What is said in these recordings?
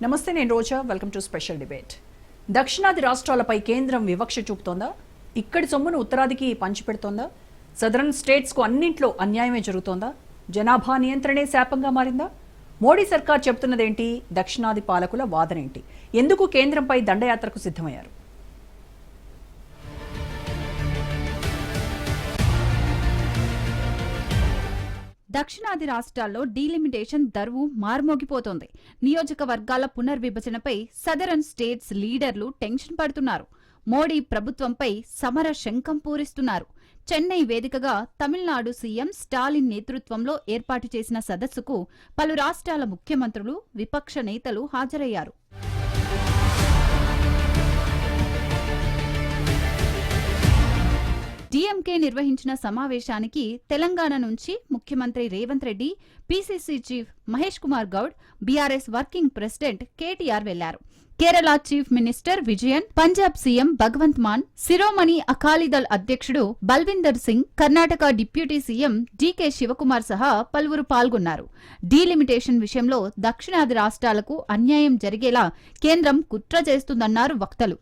నమస్తే, నేను Roja. Welcome to special debate. దక్షిణాది రాష్ట్రాలపై కేంద్రం వివక్ష చూపుతోందా? ఇక్కడి సొమ్మును ఉత్తరాదికి పంచిపెడుతోందా? సదరన్ స్టేట్స్కు అన్నింట్లో అన్యాయమే జరుగుతోందా? జనాభా నియంత్రణే శాపంగా మారిందా? మోడీ సర్కార్ చెబుతున్నదేంటి? దక్షిణాది పాలకుల వాదనేంటి? ఎందుకు కేంద్రంపై దండయాత్రకు సిద్ధమయ్యారు? దక్షిణాది రాష్ట్రాల్లో డీలిమిటేషన్ దరువు మార్మోగిపోతోంది. నియోజకవర్గాల పునర్విభజనపై సదరన్ స్టేట్స్ లీడర్లు టెన్షన్ పడుతున్నారు. మోడీ ప్రభుత్వంపై సమర శంఖం పూరిస్తున్నారు. చెన్నై వేదికగా తమిళనాడు సీఎం స్టాలిన్ నేతృత్వంలో ఏర్పాటు చేసిన సదస్సుకు పలు రాష్ట్రాల ముఖ్యమంత్రులు, విపక్ష నేతలు హాజరయ్యారు. డీఎంకే నిర్వహించిన సమావేశానికి తెలంగాణ నుంచి ముఖ్యమంత్రి Revanth Reddy, PCC chief Mahesh Kumar Goud, BRS working president KTR వెళ్లారు. Kerala chief minister Vijayan, Punjab CM Bhagwant Mann, Shiromani Akali Dal అధ్యక్షుడు Balwinder Singh, Karnataka deputy CM DK Shivakumar సహా పలువురు పాల్గొన్నారు. డీలిమిటేషన్ విషయంలో దక్షిణాది రాష్ట్రాలకు అన్యాయం జరిగేలా కేంద్రం కుట్ర చేస్తుందన్నారు వక్తలు.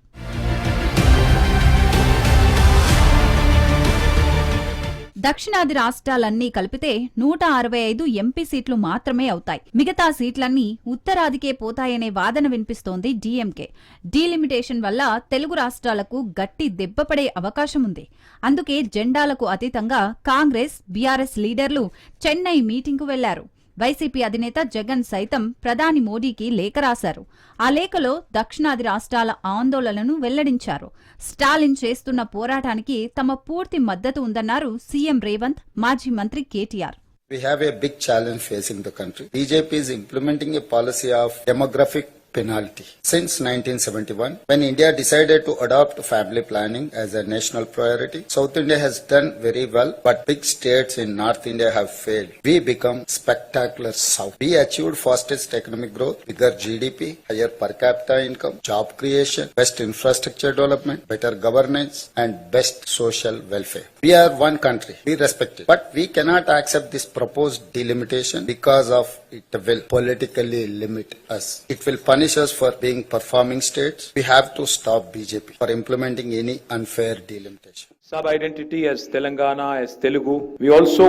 దక్షిణాది రాష్ట్రాలన్నీ కలిపితే 165 ఎంపీ సీట్లు మాత్రమే అవుతాయి. మిగతా సీట్లన్నీ ఉత్తరాదికే పోతాయనే వాదన వినిపిస్తోంది డీఎంకే. డీలిమిటేషన్ వల్ల తెలుగు రాష్ట్రాలకు గట్టి దెబ్బపడే అవకాశం ఉంది. అందుకే జెండాలకు అతీతంగా కాంగ్రెస్, బీఆర్ఎస్ లీడర్లు చెన్నై మీటింగ్కు వెళ్లారు. వైసీపీ అధినేత జగన్ సైతం ప్రధాని మోడీకి లేఖ రాశారు. ఆ లేఖలో దక్షిణాది రాష్ట్రాల ఆందోళనను వెల్లడించారు. స్టాలిన్ చేస్తున్న పోరాటానికి తమ పూర్తి మద్దతు ఉందన్నారు సీఎం రేవంత్, మాజీ మంత్రి KTR. We have a big challenge facing the country. BJP is implementing a policy of demographic penalty. Since 1971, when India decided to adopt family planning as a national priority, South India has done very well, but big states in North India have failed. We become spectacular South. We achieved fastest economic growth, bigger GDP, higher per capita income, job creation, best infrastructure development, better governance, and best social welfare. We are one country. We respect it. But we cannot accept this proposed delimitation because of it will politically limit us. It will punish us for being performing states. We have to stop BJP for implementing any unfair delimitation. Sub-identity as Telangana, as Telugu. We also,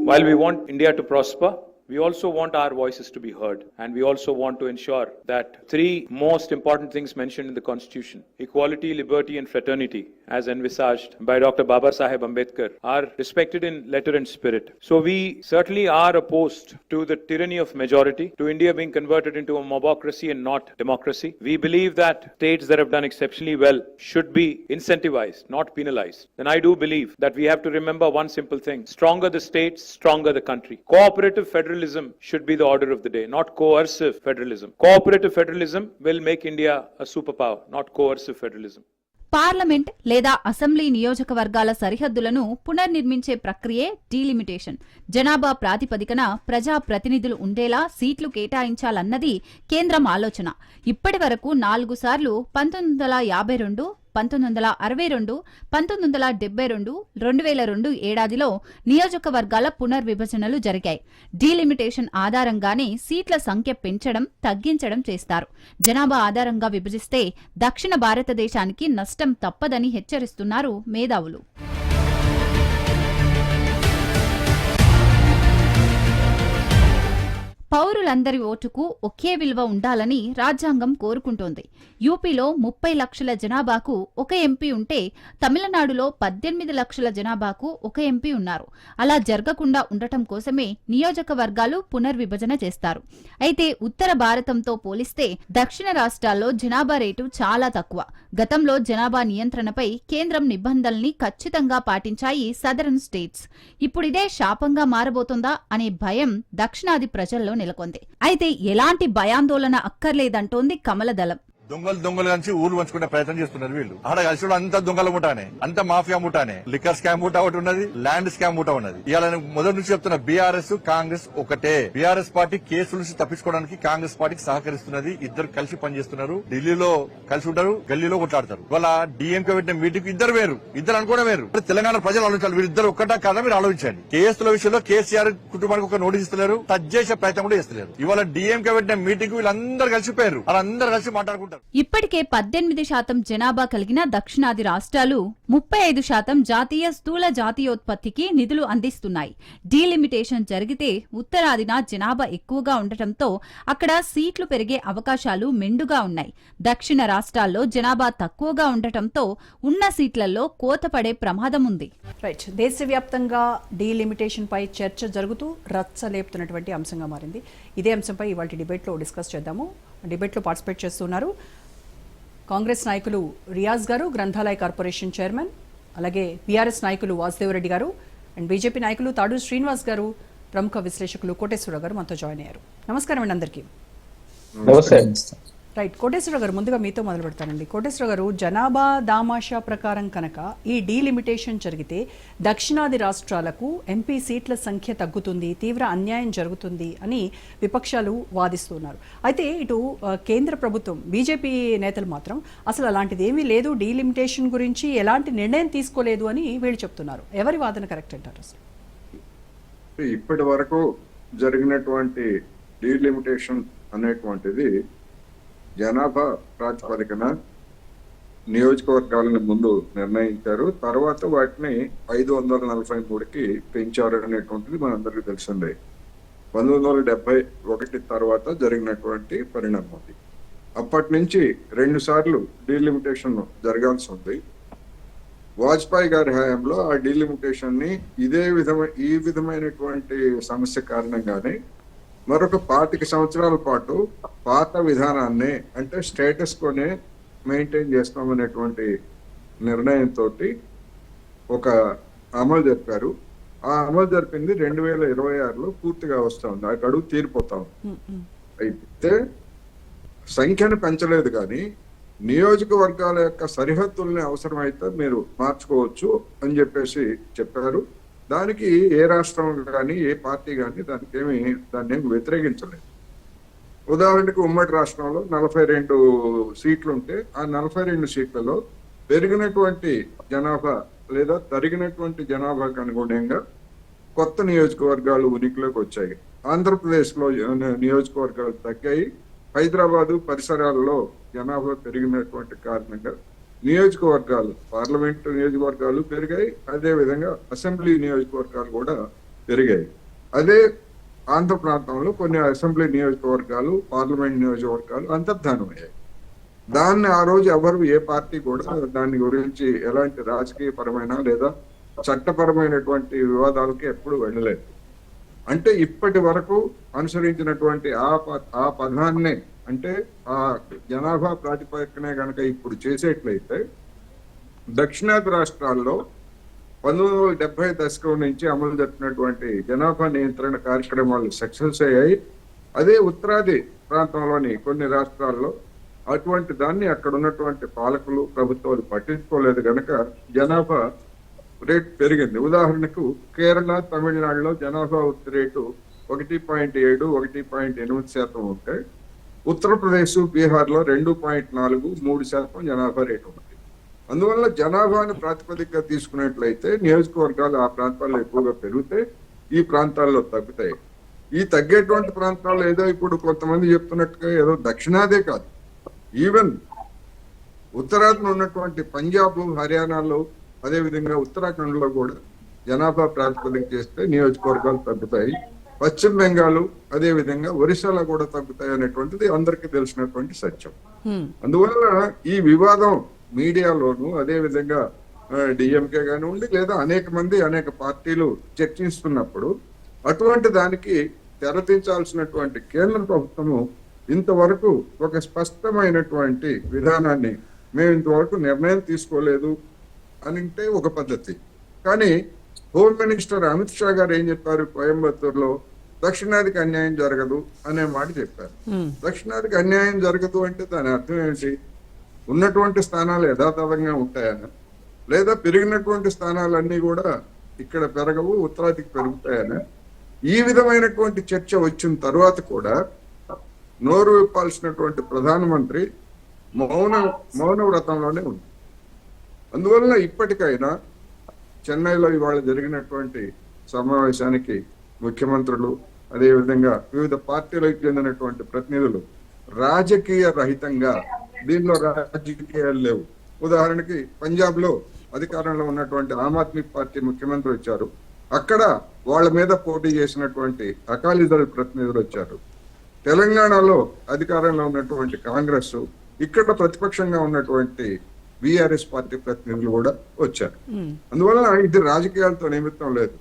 while we want India to prosper, we also want our voices to be heard, and we also want to ensure that three most important things mentioned in the Constitution, equality, liberty and fraternity, as envisaged by Dr. Baba Saheb Ambedkar, are respected in letter and spirit. So we certainly are opposed to the tyranny of majority, to India being converted into a mobocracy and not democracy. We believe that states that have done exceptionally well should be incentivized, not penalized. Then I do believe that we have to remember one simple thing: stronger the states, stronger the country. Cooperative federalism should be the order of the day, not coercive federalism. Cooperative federalism will make India a superpower, not coercive federalism. Parliament లేదా assembly నియోజకవర్గాల సరిహద్దులను పునర్నిర్మించే ప్రక్రియే delimitation. జనాభా ప్రాతిపదికన ప్రజా ప్రతినిధులు ఉండేలా సీట్లు కేటాయించాలన్నది కేంద్రం ఆలోచన. ఇప్పటి వరకు 4 సార్లు 1952, 1962, 1972, 2002 ఏడాదిలో నియోజకవర్గాల పునర్విభజనలు జరిగాయి. డీలిమిటేషన్ ఆధారంగానే సీట్ల సంఖ్య పెంచడం, తగ్గించడం చేస్తారు. జనాభా ఆధారంగా విభజిస్తే దక్షిణ భారతదేశానికి నష్టం తప్పదని హెచ్చరిస్తున్నారు మేధావులు. పౌరులందరి ఓటుకు ఒకే విలువ ఉండాలని రాజ్యాంగం కోరుకుంటోంది. యూపీలో 30 లక్షల జనాభాకు ఒక ఎంపీ ఉంటే తమిళనాడులో 18 లక్షల జనాభాకు ఒక ఎంపీ ఉన్నారు. అలా జరగకుండా ఉండటం కోసమే నియోజకవర్గాలు పునర్విభజన చేస్తారు. అయితే ఉత్తర భారతంతో పోలిస్తే దక్షిణ రాష్ట్రాల్లో జనాభా రేటు చాలా తక్కువ. గతంలో జనాభా నియంత్రణపై కేంద్రం నిబంధనల్ని ఖచ్చితంగా పాటించాయి సదరన్ స్టేట్స్. ఇప్పుడిదే శాపంగా మారబోతోందా అనే భయం దక్షిణాది ప్రజల్లో నెలకొంది. అయితే ఎలాంటి భయాందోళన అక్కర్లేదంటోంది కమలదళం. దొంగలు కలిసి ఊరు పంచుకునే ప్రయత్నం చేస్తున్నారు వీళ్ళు. ఆడ కలిసి అంత దొంగల ముఠానే, అంత మాఫియా ముఠానే, లిక్కర్ స్కామ్ ముఠా ఒకటి ఉన్నది, ల్యాండ్ స్కామ్ ముఠా ఉన్నది. ఇవాళ మొదటి నుంచి చెప్తున్న బీఆర్ఎస్ కాంగ్రెస్ ఒకటే. బీఆర్ఎస్ పార్టీ కేసుల నుంచి తప్పించుకోవడానికి కాంగ్రెస్ పార్టీకి సహకరిస్తున్నది. ఇద్దరు కలిసి పనిచేస్తున్నారు. ఢిల్లీలో కలిసి ఉంటారు, గల్లీలో కొట్లాడతారు. ఇవాళ డిఎంకే పెట్టిన మీటింగ్ ఇద్దరు వేరు, ఇద్దరు అనుకోవడం వేరు. తెలంగాణ ప్రజలు ఆలోచించాలి, వీరిద్దరు ఒక్కటా కాదా మీరు ఆలోచించండి. కేసుల విషయంలో కేసీఆర్ కుటుంబానికి ఒక నోటీస్ ఇస్తలేరు, టచ్ చేసే ప్రయత్నం కూడా చేస్తలేరు. ఇవాళ డిఎంకే పెట్టిన మీటింగ్ వీళ్ళందరూ కలిసిపోయారు, వాళ్ళందరూ కలిసి మాట్లాడుకుంటారు. ఇప్పటికే 18% జనాభా కలిగిన దక్షిణాది రాష్ట్రాలు 35% జాతీయ స్థూల జాతీయోత్పత్తికి నిధులు అందిస్తున్నాయి. డీలిమిటేషన్ జరిగితే ఉత్తరాదిన జనాభా ఎక్కువగా ఉండటంతో అక్కడ సీట్లు పెరిగే అవకాశాలు మెండుగా ఉన్నాయి. దక్షిణ రాష్ట్రాల్లో జనాభా తక్కువగా ఉండటంతో ఉన్న సీట్లలో కోత పడే ప్రమాదం ఉంది. రైట్, దేశవ్యాప్తంగా డీలిమిటేషన్ పై చర్చ జరుగుతూ రచ్చలేపుతున్నటువంటి అంశంగా మారింది. ఇదే అంశంపై ఇవాళ డిబేట్లో డిస్కస్ చేద్దాము. డిబేట్లో పార్టిసిపేట్ చేస్తున్నారు కాంగ్రెస్ నాయకులు రియాజ్ గారు, గ్రంథాలయ కార్పొరేషన్ చైర్మన్, అలాగే బీఆర్ఎస్ నాయకులు వాసుదేవరెడ్డి గారు అండ్ బీజేపీ నాయకులు తాడూరు శ్రీనివాస్ గారు, ప్రముఖ విశ్లేషకులు కోటేశ్వరరావు గారు మనతో జాయిన్ అయ్యారు. నమస్కారం అండి అందరికీ. రైట్, కోటేశ్వరరావు గారు ముందుగా మీతో మొదలు పెడతానండి. కోటేశ్వరరావు గారు, జనాభా దామాషా ప్రకారం కనుక ఈ డీలిమిటేషన్ జరిగితే దక్షిణాది రాష్ట్రాలకు ఎంపీ సీట్ల సంఖ్య తగ్గుతుంది, తీవ్ర అన్యాయం జరుగుతుంది అని విపక్షాలు వాదిస్తున్నారు. అయితే ఇటు కేంద్ర ప్రభుత్వం బీజేపీ నేతలు మాత్రం అసలు అలాంటిది ఏమీ లేదు, డీలిమిటేషన్ గురించి ఎలాంటి నిర్ణయం తీసుకోలేదు అని వీళ్ళు చెప్తున్నారు. ఎవరి వాదన కరెక్ట్ అంటారు? అసలు ఇప్పటి వరకు జరిగినటువంటి డీలిమిటేషన్ అనేటువంటిది జనాభా ప్రాతిపదికన నియోజకవర్గాలను ముందు నిర్ణయించారు, తర్వాత వాటిని 543కి పెంచారు అనేటువంటిది మనందరికీ తెలిసిందే. 1971 తర్వాత జరిగినటువంటి పరిణామం అది. అప్పటి నుంచి 2 సార్లు డీలిమిటేషన్ జరగాల్సి ఉంది. వాజ్పేయి గారి హయాంలో ఆ డీలిమిటేషన్ ని ఈ విధమైనటువంటి సమస్య కారణంగానే మరొక 25 సంవత్సరాల పాటు పాత విధానాన్ని, అంటే స్టేటస్ కోనే మెయింటైన్ చేస్తామనేటువంటి నిర్ణయంతో ఒక అమలు జరిపారు. ఆ అమలు జరిపింది 2026లో పూర్తిగా వస్తా ఉంది. ఆ గడువు తీరిపోతా ఉంది. అయితే సంఖ్యను పెంచలేదు కానీ నియోజకవర్గాల యొక్క సరిహద్దుల్ని అవసరమైతే మీరు మార్చుకోవచ్చు అని చెప్పేసి చెప్పారు. దానికి ఏ రాష్ట్రం కానీ ఏ పార్టీ కానీ దాన్ని ఏమి వ్యతిరేకించలేదు. ఉదాహరణకు ఉమ్మడి రాష్ట్రంలో 42 సీట్లు ఉంటే ఆ 42 సీట్లలో పెరిగినటువంటి జనాభా లేదా తరిగినటువంటి జనాభాకు అనుగుణంగా కొత్త నియోజకవర్గాలు ఉనికిలోకి వచ్చాయి. ఆంధ్రప్రదేశ్లో నియోజకవర్గాలు తగ్గాయి. హైదరాబాదు పరిసరాల్లో జనాభా పెరిగినటువంటి కారణంగా నియోజకవర్గాలు, పార్లమెంటు నియోజకవర్గాలు పెరిగాయి. అదే విధంగా అసెంబ్లీ నియోజకవర్గాలు కూడా పెరిగాయి. అదే ఆంధ్ర ప్రాంతంలో కొన్ని అసెంబ్లీ నియోజకవర్గాలు, పార్లమెంట్ నియోజకవర్గాలు అంతర్ధానమయ్యాయి. దాన్ని ఆ రోజు ఏ పార్టీ కూడా దాని గురించి ఎలాంటి రాజకీయ పరమైన లేదా చట్టపరమైనటువంటి వివాదాలకి ఎప్పుడు వెళ్ళలేదు. అంటే ఇప్పటి వరకు అనుసరించినటువంటి ఆ పదాన్నే, అంటే ఆ జనాభా ప్రాతిపదికనే కనుక ఇప్పుడు చేసేట్లయితే దక్షిణాది రాష్ట్రాల్లో 1970 దశకం నుంచి అమలు జరిపినటువంటి జనాభా నియంత్రణ కార్యక్రమాలు సక్సెస్ అయ్యాయి. అదే ఉత్తరాది ప్రాంతంలోని కొన్ని రాష్ట్రాల్లో అటువంటి దాన్ని అక్కడ ఉన్నటువంటి పాలకులు, ప్రభుత్వాలు పట్టించుకోలేదు కనుక జనాభా రేటు పెరిగింది. ఉదాహరణకు కేరళ, తమిళనాడులో జనాభా వృద్ధి రేటు 1.7, 1.8% ఉంటే ఉత్తరప్రదేశ్, బీహార్లో 2.4, 3% జనాభా రేటు ఉంది. అందువల్ల జనాభాను ప్రాతిపదికగా తీసుకున్నట్లయితే నియోజకవర్గాలు ఆ ప్రాంతాల్లో ఎక్కువగా పెరిగితే ఈ ప్రాంతాల్లో తగ్గుతాయి. ఈ తగ్గేటువంటి ప్రాంతాల్లో ఏదో ఇప్పుడు కొంతమంది చెప్తున్నట్టుగా ఏదో దక్షిణాదే కాదు, ఈవెన్ ఉత్తరాదిలో ఉన్నటువంటి పంజాబ్, హర్యానాలో, అదేవిధంగా ఉత్తరాఖండ్ లో కూడా జనాభా ప్రాతిపదిక చేస్తే నియోజకవర్గాలు తగ్గుతాయి. పశ్చిమ బెంగాల్, అదే విధంగా ఒరిస్సాలో కూడా తగ్గుతాయి అనేటువంటిది అందరికీ తెలిసినటువంటి సత్యం. అందువల్ల ఈ వివాదం మీడియాలోను, అదే విధంగా డిఎంకే కానివ్వండి లేదా అనేక పార్టీలు చర్చిస్తున్నప్పుడు అటువంటి దానికి తెరదించాల్సినటువంటి కేంద్ర ప్రభుత్వము ఇంతవరకు ఒక స్పష్టమైనటువంటి విధానాన్ని మేము ఇంతవరకు నిర్ణయం తీసుకోలేదు అని అంటే ఒక పద్ధతి. కానీ హోమ్ మినిస్టర్ అమిత్ షా గారు ఏం చెప్పారు, కోయంబత్తూరులో దక్షిణాదికి అన్యాయం జరగదు అనే మాట చెప్పారు. దక్షిణాదికి అన్యాయం జరగదు అంటే దాని అర్థం ఏంటి? ఉన్నటువంటి స్థానాలు యథాతథంగా ఉంటాయని, లేదా పెరిగినటువంటి స్థానాలన్నీ కూడా ఇక్కడ పెరగవు, ఉత్తరాదికి పెరుగుతాయని, ఈ విధమైనటువంటి చర్చ వచ్చిన తర్వాత కూడా నోరు విప్పాల్సినటువంటి ప్రధానమంత్రి మౌన వ్రతంలోనే ఉంది. అందువలన ఇప్పటికైనా చెన్నైలో ఇవాళ జరిగినటువంటి సమావేశానికి ముఖ్యమంత్రులు, అదేవిధంగా వివిధ పార్టీలకు చెందినటువంటి ప్రతినిధులు రాజకీయ రహితంగా, దీనిలో రాజకీయాలు లేవు. ఉదాహరణకి పంజాబ్ లో అధికారంలో ఉన్నటువంటి ఆమ్ ఆద్మీ పార్టీ ముఖ్యమంత్రి వచ్చారు, అక్కడ వాళ్ళ మీద పోటీ చేసినటువంటి అకాలీదళ ప్రతినిధులు వచ్చారు. తెలంగాణలో అధికారంలో ఉన్నటువంటి కాంగ్రెస్, ఇక్కడ ప్రతిపక్షంగా ఉన్నటువంటి బీఆర్ఎస్ పార్టీ ప్రతినిధులు కూడా వచ్చారు. అందువలన ఇది రాజకీయాలతో నిమిత్తం లేదు.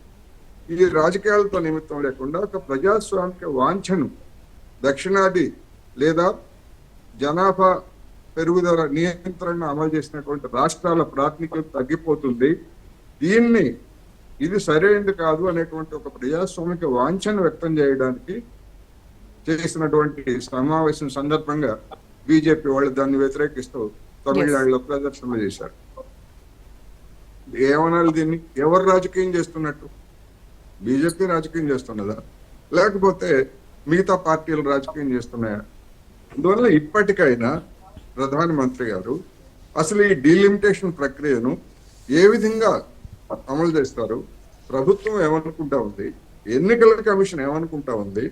ఈ రాజకీయాలతో నిమిత్తం లేకుండా ఒక ప్రజాస్వామిక వాంఛను దక్షిణాది లేదా జనాభా పెరుగుదల నియంత్రణ అమలు చేసినటువంటి రాష్ట్రాల ప్రాతినిధ్యం తగ్గిపోతుంది, దీన్ని ఇది సరైనది కాదు అనేటువంటి ఒక ప్రజాస్వామిక వాంఛను వ్యక్తం చేయడానికి చేసినటువంటి సమావేశం సందర్భంగా బీజేపీ వాళ్ళు దాన్ని వ్యతిరేకిస్తూ తమిళనాడులో ప్రదర్శనలు చేశారు. ఏమనాలి దీన్ని? ఎవరు రాజకీయం చేస్తున్నట్టు? బీజేపీ రాజకీయం చేస్తున్నదా, లేకపోతే మిగతా పార్టీలు రాజకీయం చేస్తున్నాయా? అందువల్ల ఇప్పటికైనా ప్రధానమంత్రి గారు అసలు ఈ డీలిమిటేషన్ ప్రక్రియను ఏ విధంగా అమలు చేస్తారు, ప్రభుత్వం ఏమనుకుంటా ఉంది, ఎన్నికల కమిషన్ ఏమనుకుంటా ఉంది,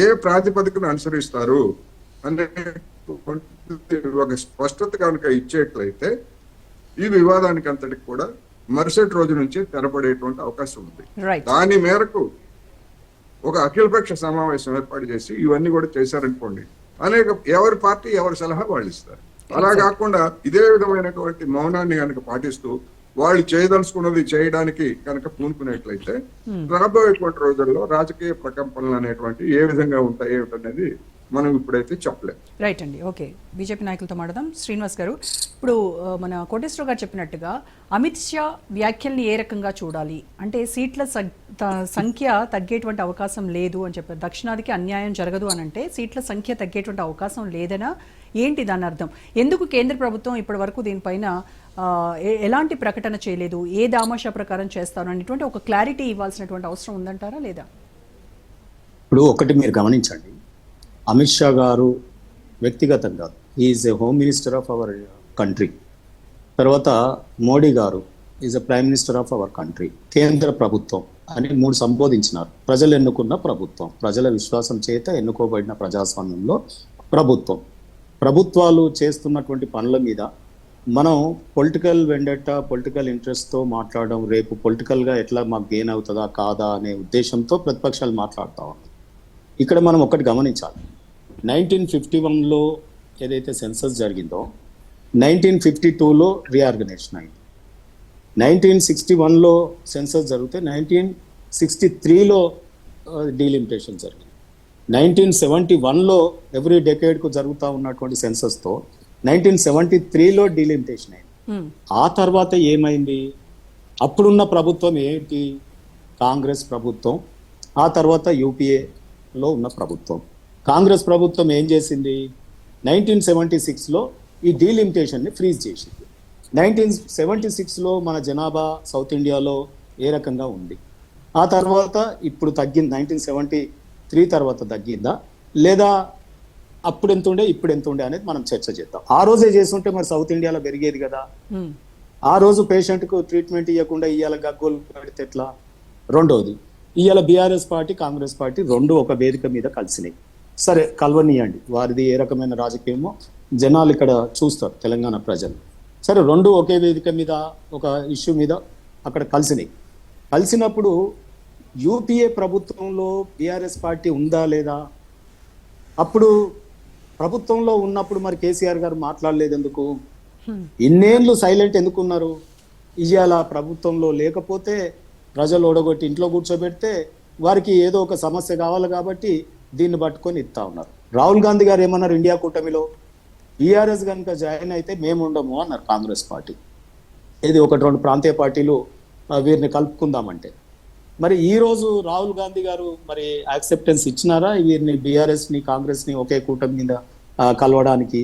ఏ ప్రాతిపదికను అనుసరిస్తారు అనే ఒక స్పష్టత కనుక ఇచ్చేట్లయితే ఈ వివాదానికి అంతటికి కూడా మరుసటి రోజు నుంచి తెరపడేటువంటి అవకాశం ఉంది. దాని మేరకు ఒక అఖిలపక్ష సమావేశం ఏర్పాటు చేసి ఇవన్నీ కూడా చేశారనుకోండి, ఎవరి పార్టీ ఎవరి సలహా వాళ్ళు ఇస్తారు. అలా కాకుండా ఇదే విధమైనటువంటి మౌనాన్ని కనుక పాటిస్తూ వాళ్ళు చేయదలుచుకున్నది చేయడానికి కనుక పూనుకునేట్లయితే రాబోయేటువంటి రోజుల్లో రాజకీయ ప్రకంపనలు అనేటువంటి ఏ విధంగా ఉంటాయి ఏమిటనేది మనం ఇప్పుడైతే చెప్పలేం. రైట్ అండి, ఓకే. బీజేపీ నాయకులతో మాట్లాడదాం. శ్రీనివాస్ గారు, ఇప్పుడు మన కోటేశ్వర గారు చెప్పినట్టుగా అమిత్ షా వ్యాఖ్యల్ని ఏ రకంగా చూడాలి అంటే, సీట్ల సంఖ్య తగ్గేటువంటి అవకాశం లేదు అని చెప్పారు, దక్షిణాదికి అన్యాయం జరగదు అని అంటే సీట్ల సంఖ్య తగ్గేటువంటి అవకాశం లేదనా ఏంటి దాని అర్థం? ఎందుకు కేంద్ర ప్రభుత్వం ఇప్పటి వరకు దీనిపైన ఎలాంటి ప్రకటన చేయలేదు, ఏ దామాషా ప్రకారం చేస్తారు అనేటువంటి ఒక క్లారిటీ ఇవ్వాల్సినటువంటి అవసరం ఉందంటారా లేదా? ఇప్పుడు ఒకటి మీరు గమనించండి, అమిత్ షా గారు వ్యక్తిగతంగా is a home minister of our country, తర్వాత మోడీ గారు is a prime minister of our country, కేంద్ర ప్రభుత్వం అని మూడు సంబోధించినారు. ప్రజలు ఎన్నుకున్న ప్రభుత్వం, ప్రజల విశ్వాసం చేత ఎన్నుకోబడిన ప్రజాస్వామ్యంలో ప్రభుత్వాలు చేస్తున్నటువంటి పనుల మీద మనం పొలిటికల్ వెండెట్టా, పొలిటికల్ ఇంట్రెస్ట్తో మాట్లాడడం, రేపు పొలిటికల్గా ఎట్లా మాకు గెయిన్ అవుతుందా కాదా అనే ఉద్దేశంతో ప్రతిపక్షాలు మాట్లాడుతూ ఉన్నాయి. ఇక్కడ మనం ఒకటి గమనించాలి, 1951లో ఏదైతే సెన్సస్ జరిగిందో 1952లో రీఆర్గనైజేషన్ అయింది, 1961లో సెన్సస్ జరిగితే 1963లో డీలిమిటేషన్ జరిగింది, 1971లో ఎవ్రీ డెకేడ్కు జరుగుతూ ఉన్నటువంటి సెన్సస్తో 1973లో డీలిమిటేషన్ అయింది. ఆ తర్వాత ఏమైంది? అప్పుడున్న ప్రభుత్వం ఏంటి? కాంగ్రెస్ ప్రభుత్వం. ఆ తర్వాత యూపీఏలో ఉన్న ప్రభుత్వం. కాంగ్రెస్ ప్రభుత్వం ఏం చేసింది? 1976లో ఈ డీలిమిటేషన్ని ఫ్రీజ్ చేసింది. 1976లో మన జనాభా సౌత్ ఇండియాలో ఏ రకంగా ఉంది, ఆ తర్వాత ఇప్పుడు తగ్గింది, 1973 తర్వాత తగ్గిందా లేదా అప్పుడు ఎంత ఉండే ఇప్పుడు ఎంత ఉండే అనేది మనం చర్చ చేద్దాం. ఆ రోజే చేస్తుంటే మరి సౌత్ ఇండియాలో పెరిగేది కదా. ఆ రోజు పేషెంట్కు ట్రీట్మెంట్ ఇవ్వకుండా ఇవాళ గగ్గోలు పెడితే ఎట్లా? రెండోది, ఇవాళ బీఆర్ఎస్ పార్టీ కాంగ్రెస్ పార్టీ రెండు ఒక వేదిక మీద కలిసినాయి. సరే కలవనియండి, వారిది ఏ రకమైన రాజకీయమో జనాలు ఇక్కడ చూస్తారు, తెలంగాణ ప్రజలు. సరే రెండు ఒకే వేదిక మీద ఒక ఇష్యూ మీద అక్కడ కలిసినాయి. కలిసినప్పుడు యూపీఏ ప్రభుత్వంలో బీఆర్ఎస్ పార్టీ ఉందా లేదా? అప్పుడు ప్రభుత్వంలో ఉన్నప్పుడు మరి కేసీఆర్ గారు మాట్లాడలేదు ఎందుకు? ఇన్నేళ్ళు సైలెంట్ ఎందుకున్నారు? ఇవాళ ప్రభుత్వంలో లేకపోతే ప్రజలు ఓడగొట్టి ఇంట్లో కూర్చోబెడితే వారికి ఏదో ఒక సమస్య కావాలి కాబట్టి దీన్ని పట్టుకొని ఇస్తా ఉన్నారు. రాహుల్ గాంధీ గారు ఏమన్నారు? ఇండియా కూటమిలో బీఆర్ఎస్ కనుక జాయిన్ అయితే మేము ఉండము అన్నారు కాంగ్రెస్ పార్టీ. ఇది ఒకటి రెండు ప్రాంతీయ పార్టీలు వీరిని కలుపుకుందామంటే. మరి ఈ రోజు రాహుల్ గాంధీ గారు మరి యాక్సెప్టెన్స్ ఇచ్చినారా వీరిని బీఆర్ఎస్ ని కాంగ్రెస్ ని ఒకే కూటమి మీద కలవడానికి?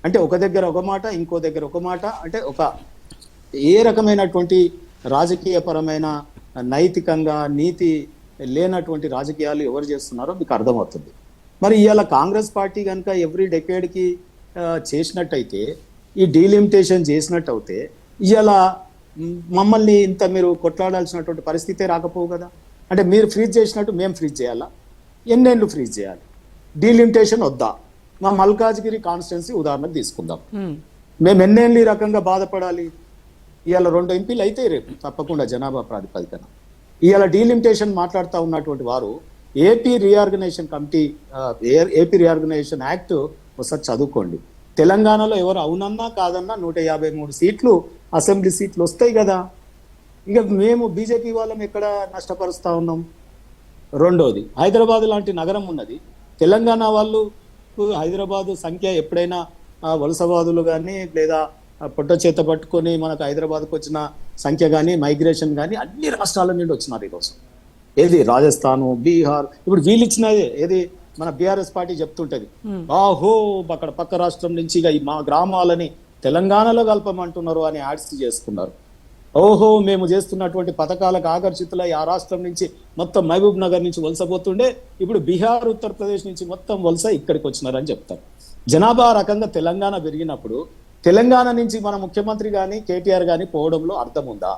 అంటే ఒక దగ్గర ఒక మాట, ఇంకో దగ్గర ఒక మాట, అంటే ఒక ఏ రకమైనటువంటి రాజకీయపరమైన నైతికంగా నీతి లేనటువంటి రాజకీయాలు ఎవరు చేస్తున్నారో మీకు అర్థమవుతుంది. మరి ఇవాళ కాంగ్రెస్ పార్టీ కనుక ఎవ్రీ డెకేడ్కి చేసినట్టయితే, ఈ డీలిమిటేషన్ చేసినట్టు అయితే ఇవాళ మమ్మల్ని ఇంత మీరు కొట్లాడాల్సినటువంటి పరిస్థితే రాకపోవు కదా. అంటే మీరు ఫ్రీజ్ చేసినట్టు మేము ఫ్రీజ్ చేయాలా? ఎన్నేళ్ళు ఫ్రీజ్ చేయాలి? డీలిమిటేషన్ వద్దా? మా మల్కాజ్గిరి కాన్స్టిట్యున్సీ ఉదాహరణకు తీసుకుందాం. మేము ఎన్నేళ్ళు ఈ రకంగా బాధపడాలి? ఇవాళ 2 ఎంపీలు అయితే రేపు తప్పకుండా జనాభా ప్రాతిపదికన. ఇవాళ డీలిమిటేషన్ మాట్లాడుతూ ఉన్నటువంటి వారు AP reorganisation committee, AP reorganisation act ఒకసారి చదువుకోండి. తెలంగాణలో ఎవరు అవునన్నా కాదన్నా 153 సీట్లు అసెంబ్లీ సీట్లు వస్తాయి కదా. ఇక మేము బీజేపీ వాళ్ళం ఎక్కడ నష్టపరుస్తా ఉన్నాం? రెండోది, హైదరాబాద్ లాంటి నగరం ఉన్నది. తెలంగాణ వాళ్ళు హైదరాబాదు సంఖ్య ఎప్పుడైనా వలసవాదులు కానీ లేదా పొట్ట చేత పట్టుకొని మనకు హైదరాబాద్కు వచ్చిన సంఖ్య కానీ, మైగ్రేషన్ కానీ అన్ని రాష్ట్రాల నుండి వచ్చినారు ఈరోజు. ఏది రాజస్థాను, బీహార్, ఇప్పుడు వీళ్ళు ఇచ్చినదే ఏది మన బీఆర్ఎస్ పార్టీ చెప్తుంటది, ఆహో అక్కడ పక్క రాష్ట్రం నుంచి ఇక మా గ్రామాలని తెలంగాణలో కలపమంటున్నారు అని యాడ్స్ చేసుకున్నారు. ఓహో మేము చేస్తున్నటువంటి పథకాలకు ఆకర్షితులై ఆ రాష్ట్రం నుంచి మొత్తం మహబూబ్ నగర్ నుంచి వలసపోతుండే ఇప్పుడు బీహార్, ఉత్తరప్రదేశ్ నుంచి మొత్తం వలస ఇక్కడికి వచ్చినారని చెప్తారు. జనాభా రకంగా తెలంగాణ పెరిగినప్పుడు తెలంగాణ నుంచి మన ముఖ్యమంత్రి కానీ కేటీఆర్ కానీ పోవడంలో అర్థం ఉందా?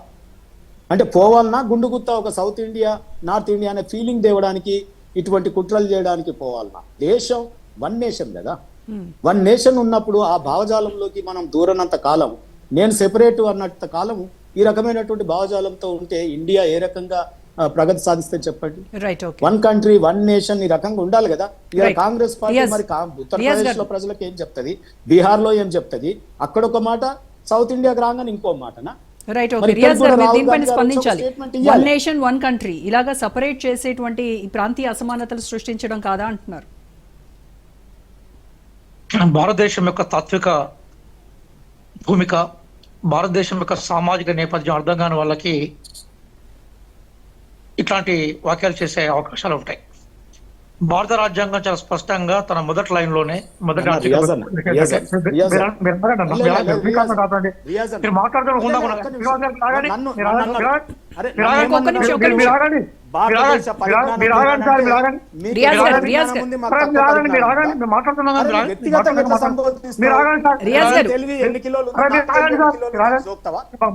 అంటే పోవాలన్నా గుండుగుత్తా ఒక సౌత్ ఇండియా, నార్త్ ఇండియా అనే ఫీలింగ్ తేవడానికి ఇటువంటి కుట్రలు చేయడానికి పోవాలన్నా? దేశం వన్ నేషన్ కదా. వన్ నేషన్ ఉన్నప్పుడు ఆ భావజాలంలోకి మనం దూరనంత కాలం, నేను సెపరేట్ అన్నంత కాలం ఈ రకమైనటువంటి భావజాలంతో ఉంటే ఇండియా ఏ రకంగా ప్రగతి సాధిస్తే చెప్పండి. వన్ కంట్రీ వన్ నేషన్ ఈ రకంగా ఉండాలి కదా. ఇక కాంగ్రెస్ పార్టీ మరి ఉత్తరప్రదేశ్ లో ప్రజలకు ఏం చెప్తుంది, బీహార్ లో ఏం చెప్తుంది, అక్కడ ఒక మాట, సౌత్ ఇండియాకి రాగానే ఇంకో మాటనా? Right, okay. రియాజ్ గారు మీరు దీనిపైన స్పందించాలి. వన్ నేషన్ వన్ కంట్రీ ఇలాగా సపరేట్ చేసేటువంటి ఈ ప్రాంతీయ అసమానతలు సృష్టించడం కాదా అంటున్నారు. భారతదేశం యొక్క తాత్విక భూమిక, భారతదేశం యొక్క సామాజిక నేపథ్యం అర్థం కాని వాళ్ళకి ఇట్లాంటి వాక్యాలు చేసే అవకాశాలు ఉంటాయి. భారత రాజ్యాంగం చాలా స్పష్టంగా తన మొదటి లైన్ లోనే మొదటి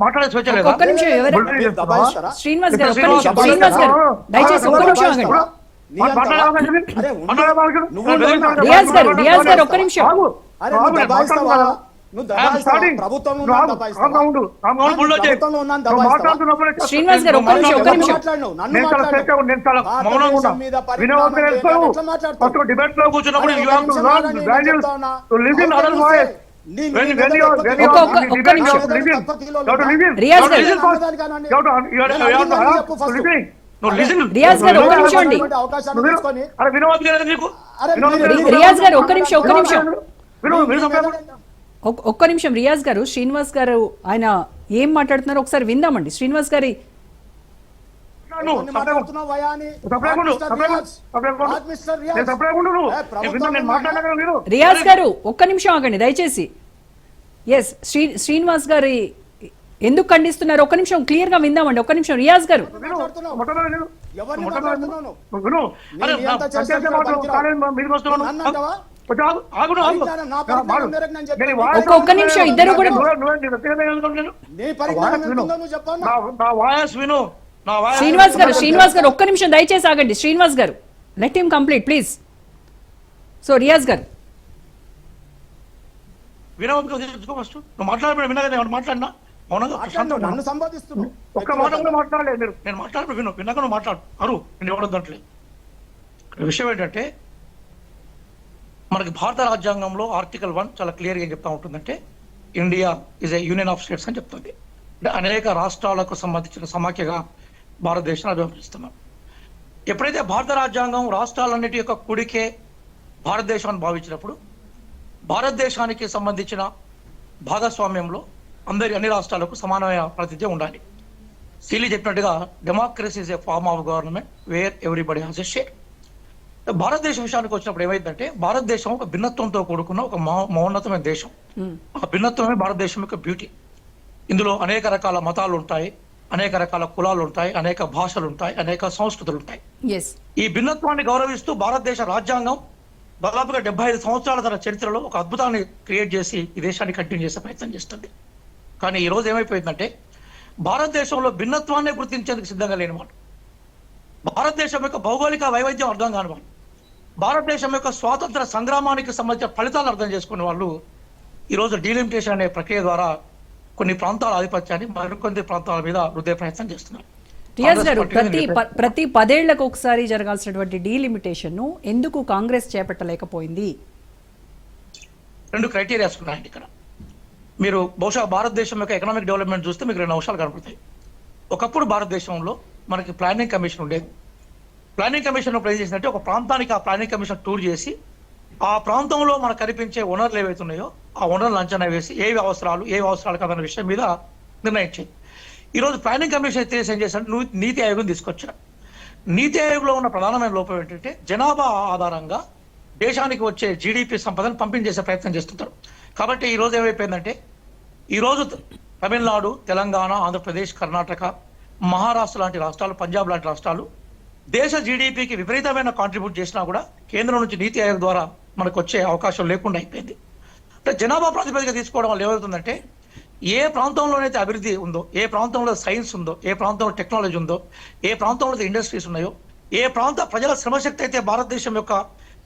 మాట్లాడే స్వేచ్ఛ లేదా? శ్రీనివాస్ గారు దయచేసి ఒక్క నిమిషం ఆగండి. రియాజ్ గారు ఒక్క నిమిషం. శ్రీనివాస్ గారు ఒక్క నిమిషం. డిబేట్ లో కూర్చున్నప్పుడు రియాజ్ గారు ఒక్క నిమిషం అండి. రియాజ్ గారు ఒక్క నిమిషం ఒక్క నిమిషం. రియాజ్ గారు, శ్రీనివాస్ గారు ఆయన ఏం మాట్లాడుతున్నారో ఒకసారి విందామండి. శ్రీనివాస్ గారి రియాజ్ గారు ఒక్క నిమిషం ఆగండి దయచేసి. ఎస్, శ్రీనివాస్ గారి ఎందుకు ఖండిస్తున్నారు ఒక్క నిమిషం క్లియర్ గా విందామండి. ఒక్క నిమిషం రియాజ్ గారు. ఒక్క నిమిషం ఇద్దరు కూడా. శ్రీనివాస్ గారు ఒక్క నిమిషం దయచేసి ఆగండి. శ్రీనివాస్ గారు, let him complete please. So Riyaz గారు మాట్లాడినా నన్ను సంబోధిస్తున్నాను. ఒక్క మాట కూడా మాట్లాడలేదు మీరు. నేను మాట్లాడు విన్నాక నువ్వు మాట్లాడు అరు నేను ఎవడొద్దంటలే. విషయం ఏంటంటే మనకి భారత రాజ్యాంగంలో ఆర్టికల్ 1 చాలా క్లియర్గా ఏం చెప్తా ఉంటుందంటే India is A union of states అని చెప్తుంది. అంటే అనేక రాష్ట్రాలకు సంబంధించిన సమాఖ్యగా భారతదేశాన్ని వ్యవహరిస్తున్నాం. ఎప్పుడైతే భారత రాజ్యాంగం రాష్ట్రాలన్నిటి యొక్క కుడికే భారతదేశాన్ని భావించినప్పుడు భారతదేశానికి సంబంధించిన భాగస్వామ్యంలో అన్ని రాష్ట్రాలకు సమానమైన ప్రాతినిధ్యం ఉండాలి. సీలి చెప్పినట్టుగా democracy is a form of government where everybody has a share. భారతదేశం విషయానికి వచ్చినప్పుడు ఏమైందంటే భారతదేశం ఒక భిన్నత్వంతో కూడుకున్న ఒక మహోన్నతమైన దేశం. ఆ భిన్నత్వమే భారతదేశం యొక్క బ్యూటీ. ఇందులో అనేక రకాల మతాలు ఉంటాయి, అనేక రకాల కులాలు ఉంటాయి, అనేక భాషలు ఉంటాయి, అనేక సంస్కృతులు ఉంటాయి. ఎస్ ఈ భిన్నత్వాన్ని గౌరవిస్తూ భారతదేశ రాజ్యాంగం దాదాపుగా 75 సంవత్సరాల తన చరిత్రలో ఒక అద్భుతాన్ని క్రియేట్ చేసి ఈ దేశాన్ని కంటిన్యూ చేసే ప్రయత్నం చేస్తుంది. కానీ ఈ రోజు ఏమైపోయిందంటే భారతదేశంలో భిన్నత్వాన్ని గుర్తించేందుకు సిద్ధంగా లేని వాళ్ళు, భారతదేశం యొక్క భౌగోళిక వైవిధ్యం అర్థం కాని వాళ్ళు, భారతదేశం యొక్క స్వాతంత్ర సంగ్రామానికి సంబంధించిన ఫలితాలు అర్థం చేసుకునే వాళ్ళు ఈరోజు డీలిమిటేషన్ అనే ప్రక్రియ ద్వారా కొన్ని ప్రాంతాల ఆధిపత్యాన్ని మరికొన్ని ప్రాంతాల మీద రుద్దే ప్రయత్నం చేస్తున్నారు. రియాజ్ గారు, ప్రతి 10 ఏళ్లకు ఒకసారి జరగాల్సినటువంటి డీలిమిటేషన్ ను ఎందుకు కాంగ్రెస్ చేపట్టలేకపోయింది? 2 క్రైటీరియాస్ ఉన్నాయండి ఇక్కడ. మీరు బహుశా భారతదేశం యొక్క ఎకనామిక్ డెవలప్మెంట్ చూస్తే మీకు 2 అంశాలు కనపడతాయి. ఒకప్పుడు భారతదేశంలో మనకి ప్లానింగ్ కమిషన్ ఉండేది. ప్లానింగ్ కమిషన్ ఏం చేసిందంటే ఒక ప్రాంతానికి ఆ ప్లానింగ్ కమిషన్ టూర్ చేసి ఆ ప్రాంతంలో మనకు కనిపించే వనరులు ఏవైతే ఉన్నాయో ఆ వనరులు అంచనా వేసి ఏ అవసరాలు కాదన్న విషయం మీద నిర్ణయించింది. ఈరోజు ప్లానింగ్ కమిషన్ అయితే ఏం చేశారు, నీతి ఆయోగం తీసుకొచ్చారు. నీతి ఆయోగ్లో ఉన్న ప్రధానమైన లోపం ఏంటంటే జనాభా ఆధారంగా దేశానికి వచ్చే జీడిపి సంపదను పంపించేసే ప్రయత్నం చేస్తుంటారు. కాబట్టి ఈ రోజు ఏమైపోయిందంటే ఈరోజు తమిళనాడు, తెలంగాణ, ఆంధ్రప్రదేశ్, కర్ణాటక, మహారాష్ట్ర లాంటి రాష్ట్రాలు, పంజాబ్ లాంటి రాష్ట్రాలు దేశ జీడిపికి విపరీతమైన కాంట్రిబ్యూట్ చేసినా కూడా కేంద్రం నుంచి నీతి ఆయోగ్ ద్వారా మనకు వచ్చే అవకాశం లేకుండా అయిపోయింది. అంటే జనాభా ప్రాతిపదిక తీసుకోవడం వల్ల ఏమవుతుందంటే ఏ ప్రాంతంలోనైతే అభివృద్ధి ఉందో, ఏ ప్రాంతంలో సైన్స్ ఉందో, ఏ ప్రాంతంలో టెక్నాలజీ ఉందో, ఏ ప్రాంతంలో ఇండస్ట్రీస్ ఉన్నాయో, ఏ ప్రాంత ప్రజల శ్రమశక్తి అయితే భారతదేశం యొక్క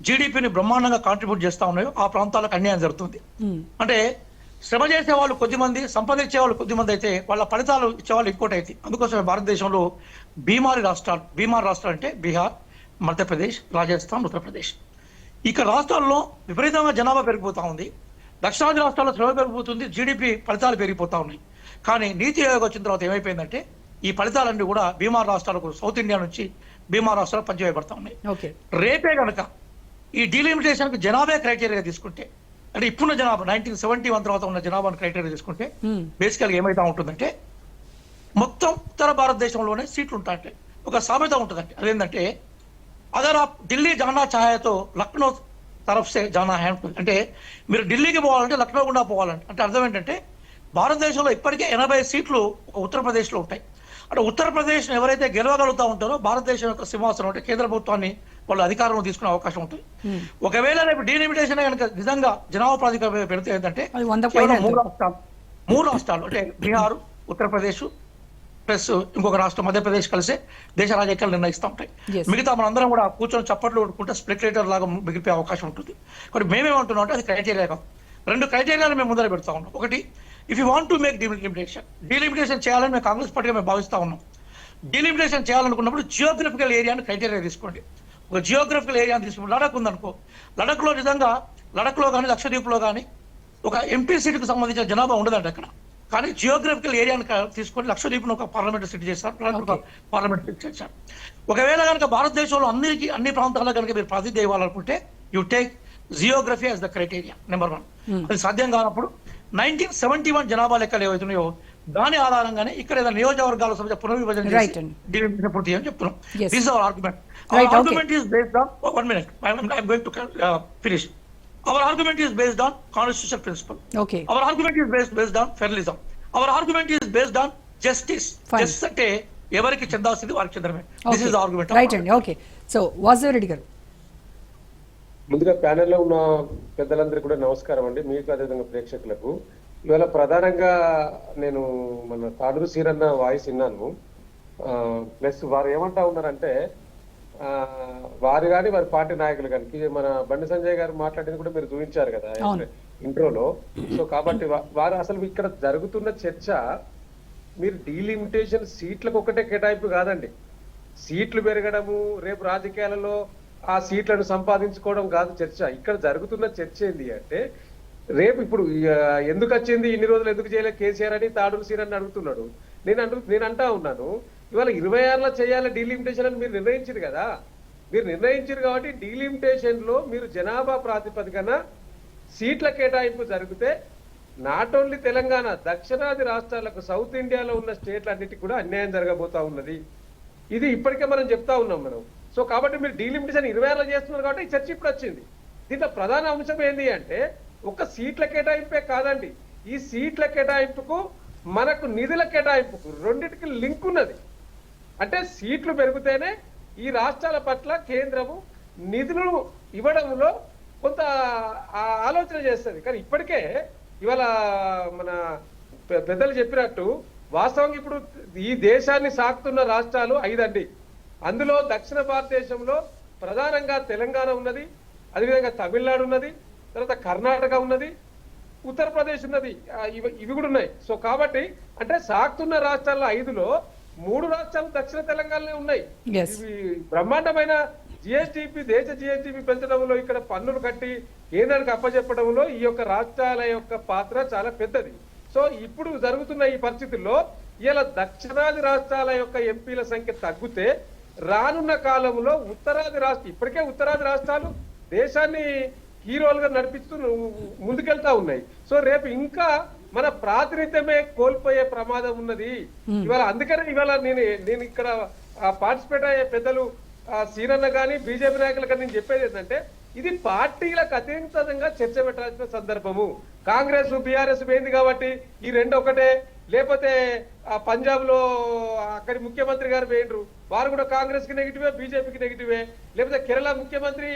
జీడిపిని బ్రహ్మాండంగా కాంట్రిబ్యూట్ చేస్తా ఉన్నాయో ఆ ప్రాంతాలకు అన్యాయం జరుగుతుంది. అంటే శ్రమ చేసే వాళ్ళు కొద్దిమంది, సంపద ఇచ్చే వాళ్ళు కొద్దిమంది అయితే వాళ్ళ ఫలితాలు ఇచ్చేవాళ్ళు ఇంకోటి అయితే. అందుకోసమే భారతదేశంలో బీమార్ రాష్ట్రాలు అంటే బీహార్, మధ్యప్రదేశ్, రాజస్థాన్, ఉత్తరప్రదేశ్. ఇక్కడ రాష్ట్రాల్లో విపరీతంగా జనాభా పెరిగిపోతా ఉంది. దక్షిణాది రాష్ట్రాల్లో శ్రమ పెరిగిపోతుంది, జీడిపి ఫలితాలు పెరిగిపోతా ఉన్నాయి. కానీ నీతి ఆయోగ్ వచ్చిన తర్వాత ఏమైపోయిందంటే ఈ ఫలితాలన్నీ కూడా బీమార్ రాష్ట్రాలకు, సౌత్ ఇండియా నుంచి బీమార్ రాష్ట్రాలు పంచివేయబడతా ఉన్నాయి. రేపే కనుక ఈ డీలిమిటేషన్ కు జనాభా క్రైటీరియా తీసుకుంటే, అంటే ఇప్పుడున్న జనాభా 1971 తర్వాత ఉన్న జనాభాను క్రైటీరియా తీసుకుంటే బేసికల్ గా ఏమైతా ఉంటుందంటే మొత్తం ఉత్తర భారతదేశంలోనే సీట్లు ఉంటాయంటే ఒక సామెత ఉంటుందంటే అదేంటంటే అదర్ ఆఫ్ ఢిల్లీ జానా ఛాయతో లక్నో తరఫ్సే జానా హై ఉంటుంది. అంటే మీరు ఢిల్లీకి పోవాలంటే లక్నో గుండా పోవాలంటే అంటే అర్థం ఏంటంటే భారతదేశంలో ఇప్పటికే 80 సీట్లు ఉత్తరప్రదేశ్లో ఉంటాయి. అంటే ఉత్తరప్రదేశ్ ఎవరైతే గెలవగలుగుతా ఉంటారో భారతదేశం యొక్క సింహాసనం అంటే కేంద్ర ప్రభుత్వాన్ని వాళ్ళు అధికారంలో తీసుకునే అవకాశం ఉంటుంది. ఒకవేళ రేపు డీలిమిటేషన్ కనుక నిజంగా జనాభా ప్రాతిపదిక పెడితే ఏంటంటే 3 రాష్ట్రాలు అంటే బీహార్, ఉత్తరప్రదేశ్ ప్లస్ ఇంకొక రాష్ట్రం మధ్యప్రదేశ్ కలిసే దేశ రాజకీయాలు నిర్ణయిస్తూ ఉంటాయి. మిగతా మనందరం కూడా కూర్చొని చప్పట్లు కొట్టుకుంటే స్పెక్యులేటర్ లాగా మిగిలిపోయే అవకాశం ఉంటుంది. కాబట్టి మేమేమంటున్నాం అంటే అది క్రైటీరియా కాదు. 2 క్రైటీరియాలు మేము ముందర పెడతా ఉన్నాం. ఒకటి, if you want to make delimitation చేయాలని మేము కాంగ్రెస్ పార్టీగా మేము భావిస్తా ఉన్నాం. డీలిమిటేషన్ చేయాలనుకున్నప్పుడు జియోగ్రఫికల్ ఏరియాని క్రైటీరియా తీసుకోండి. ఒక జియోగ్రఫికల్ ఏరియాని తీసుకుంటే లడక్ ఉందనుకో, లడఖ్లో నిజంగా లడఖ్లో కానీ లక్షద్వీప్లో కానీ ఒక ఎంపీ సీటుకు సంబంధించిన జనాభా ఉండదండి అక్కడ. కానీ జియోగ్రఫికల్ ఏరియాని తీసుకొని లక్షద్వీప్ను ఒక పార్లమెంట్ సిటీ చేశారు, పార్లమెంట్ సిటీ చేశారు. ఒకవేళ కనుక భారతదేశంలో అన్ని ప్రాంతాల్లో కనుక మీరు ప్రాతినిధ్యం ఇవ్వాలనుకుంటే you take Geography as the criteria number 1. అది సాధ్యం కానప్పుడు 1971 జనాభా లెక్కలు ఏవైతున్నాయో దాని ఆధారంగానే ఇక్కడ ఏదైనా నియోజకవర్గాల సమస్య పునర్విభజన డీలిమిటేషన్ పూర్తి చేయని చెప్తున్నాం. This hour argument. Our argument is based on 1 minute. I'm going to finish. Our argument is based on constitutional principle. Okay. Our argument is based on federalism. Our argument is based on justice. Justice అంటే ఎవరికి చెందాల్సింది వారికి చెందడమే. This is the argument. Right అండి. Okay. So Vasudeva Reddy గారు, ముందుగా ప్యానెల్లో ఉన్న పెద్దలందరికీ కూడా నమస్కారం అండి, మీకు అదేవిధంగా ప్రేక్షకులకు. ఇవాళ ప్రధానంగా నేను మన తాడూరు సీరన్న వాయిస్ విన్నాను. ప్లస్ వారు ఏమంటా ఉన్నారంటే వారు కానీ వారి పార్టీ నాయకులు కానీ మన బండి సంజయ్ గారు మాట్లాడింది కూడా మీరు చూపించారు కదా ఇంట్రోలో. సో కాబట్టి వారు అసలు ఇక్కడ జరుగుతున్న చర్చ మీరు డీలిమిటేషన్ సీట్లకు ఒకటే కేటాయింపు కాదండి, సీట్లు పెరగడము రేపు రాజకీయాలలో ఆ సీట్లను సంపాదించుకోవడం కాదు చర్చ. ఇక్కడ జరుగుతున్న చర్చ ఏంటి అంటే రేపు ఇప్పుడు ఎందుకు వచ్చింది ఇన్ని రోజులు ఎందుకు చేయలేదు కేసీఆర్ అని తాడూరు సీరని అడుగుతున్నాడు. నేను అంటా ఉన్నాను ఇవాళ 26లో చేయాలి డీలిమిటేషన్ అని మీరు నిర్ణయించారు కదా. మీరు నిర్ణయించారు కాబట్టి డీలిమిటేషన్ లో మీరు జనాభా ప్రాతిపదికన సీట్ల కేటాయింపు జరిగితే నాట్ ఓన్లీ తెలంగాణ, దక్షిణాది రాష్ట్రాలకు, సౌత్ ఇండియాలో ఉన్న స్టేట్లన్నిటికీ కూడా అన్యాయం జరగబోతా ఉన్నది. ఇది ఇప్పటికే మనం చెప్తా ఉన్నాం మనం. సో కాబట్టి మీరు డీలిమిటేషన్ 26లో చేస్తున్నారు కాబట్టి ఈ చర్చ ఇప్పుడు వచ్చింది. దీంట్లో ప్రధాన అంశం ఏంటి అంటే ఒక సీట్ల కేటాయింపే కాదండి, ఈ సీట్ల కేటాయింపుకు మనకు నిధుల కేటాయింపుకు రెండింటికి లింక్ ఉన్నది. అంటే సీట్లు పెరిగితేనే ఈ రాష్ట్రాల పట్ల కేంద్రము నిధులు ఇవ్వడంలో కొంత ఆలోచన చేస్తుంది. కానీ ఇప్పటికే ఇవాళ మన పెద్దలు చెప్పినట్టు వాస్తవంగా ఇప్పుడు ఈ దేశాన్ని సాకుతున్న రాష్ట్రాలు 5 అండి. అందులో దక్షిణ భారతదేశంలో ప్రధానంగా తెలంగాణ ఉన్నది, అదేవిధంగా తమిళనాడు ఉన్నది, తర్వాత కర్ణాటక ఉన్నది, ఉత్తరప్రదేశ్ ఉన్నది, ఇవి కూడా ఉన్నాయి. సో కాబట్టి అంటే సాగుతున్న రాష్ట్రాల్లో 5లో 3 రాష్ట్రాలు దక్షిణ తెలంగాణలో ఉన్నాయి. ఇవి బ్రహ్మాండమైన జిఎస్టిపి, దేశ జిఎస్టిపి పెంచడంలో, ఇక్కడ పన్నులు కట్టి కేంద్రానికి అప్పచెప్పడంలో ఈ యొక్క రాష్ట్రాల యొక్క పాత్ర చాలా పెద్దది. సో ఇప్పుడు జరుగుతున్న ఈ పరిస్థితుల్లో ఇలా దక్షిణాది రాష్ట్రాల యొక్క ఎంపీల సంఖ్య తగ్గితే రానున్న కాలంలో ఇప్పటికే ఉత్తరాది రాష్ట్రాలు దేశాన్ని హీరోలుగా నడిపిస్తూ ముందుకెళ్తా ఉన్నాయి. సో రేపు ఇంకా మన ప్రాతినిధ్యమే కోల్పోయే ప్రమాదం ఉన్నది ఇవాళ. అందుకనే ఇవాళ నేను ఇక్కడ పార్టిసిపేట్ అయ్యే పెద్దలు సీనన్న కానీ బీజేపీ నాయకులు కానీ నేను చెప్పేది ఏంటంటే ఇది పార్టీలకు అతీతంగా చర్చ పెట్టాల్సిన సందర్భము. కాంగ్రెస్ బీఆర్ఎస్ పోయింది కాబట్టి ఈ రెండు ఒకటే, లేకపోతే పంజాబ్ లో అక్కడి ముఖ్యమంత్రి గారు పోయిండ్రు, వారు కూడా కాంగ్రెస్ కి నెగిటివే, బీజేపీకి నెగిటివే. లేకపోతే కేరళ ముఖ్యమంత్రి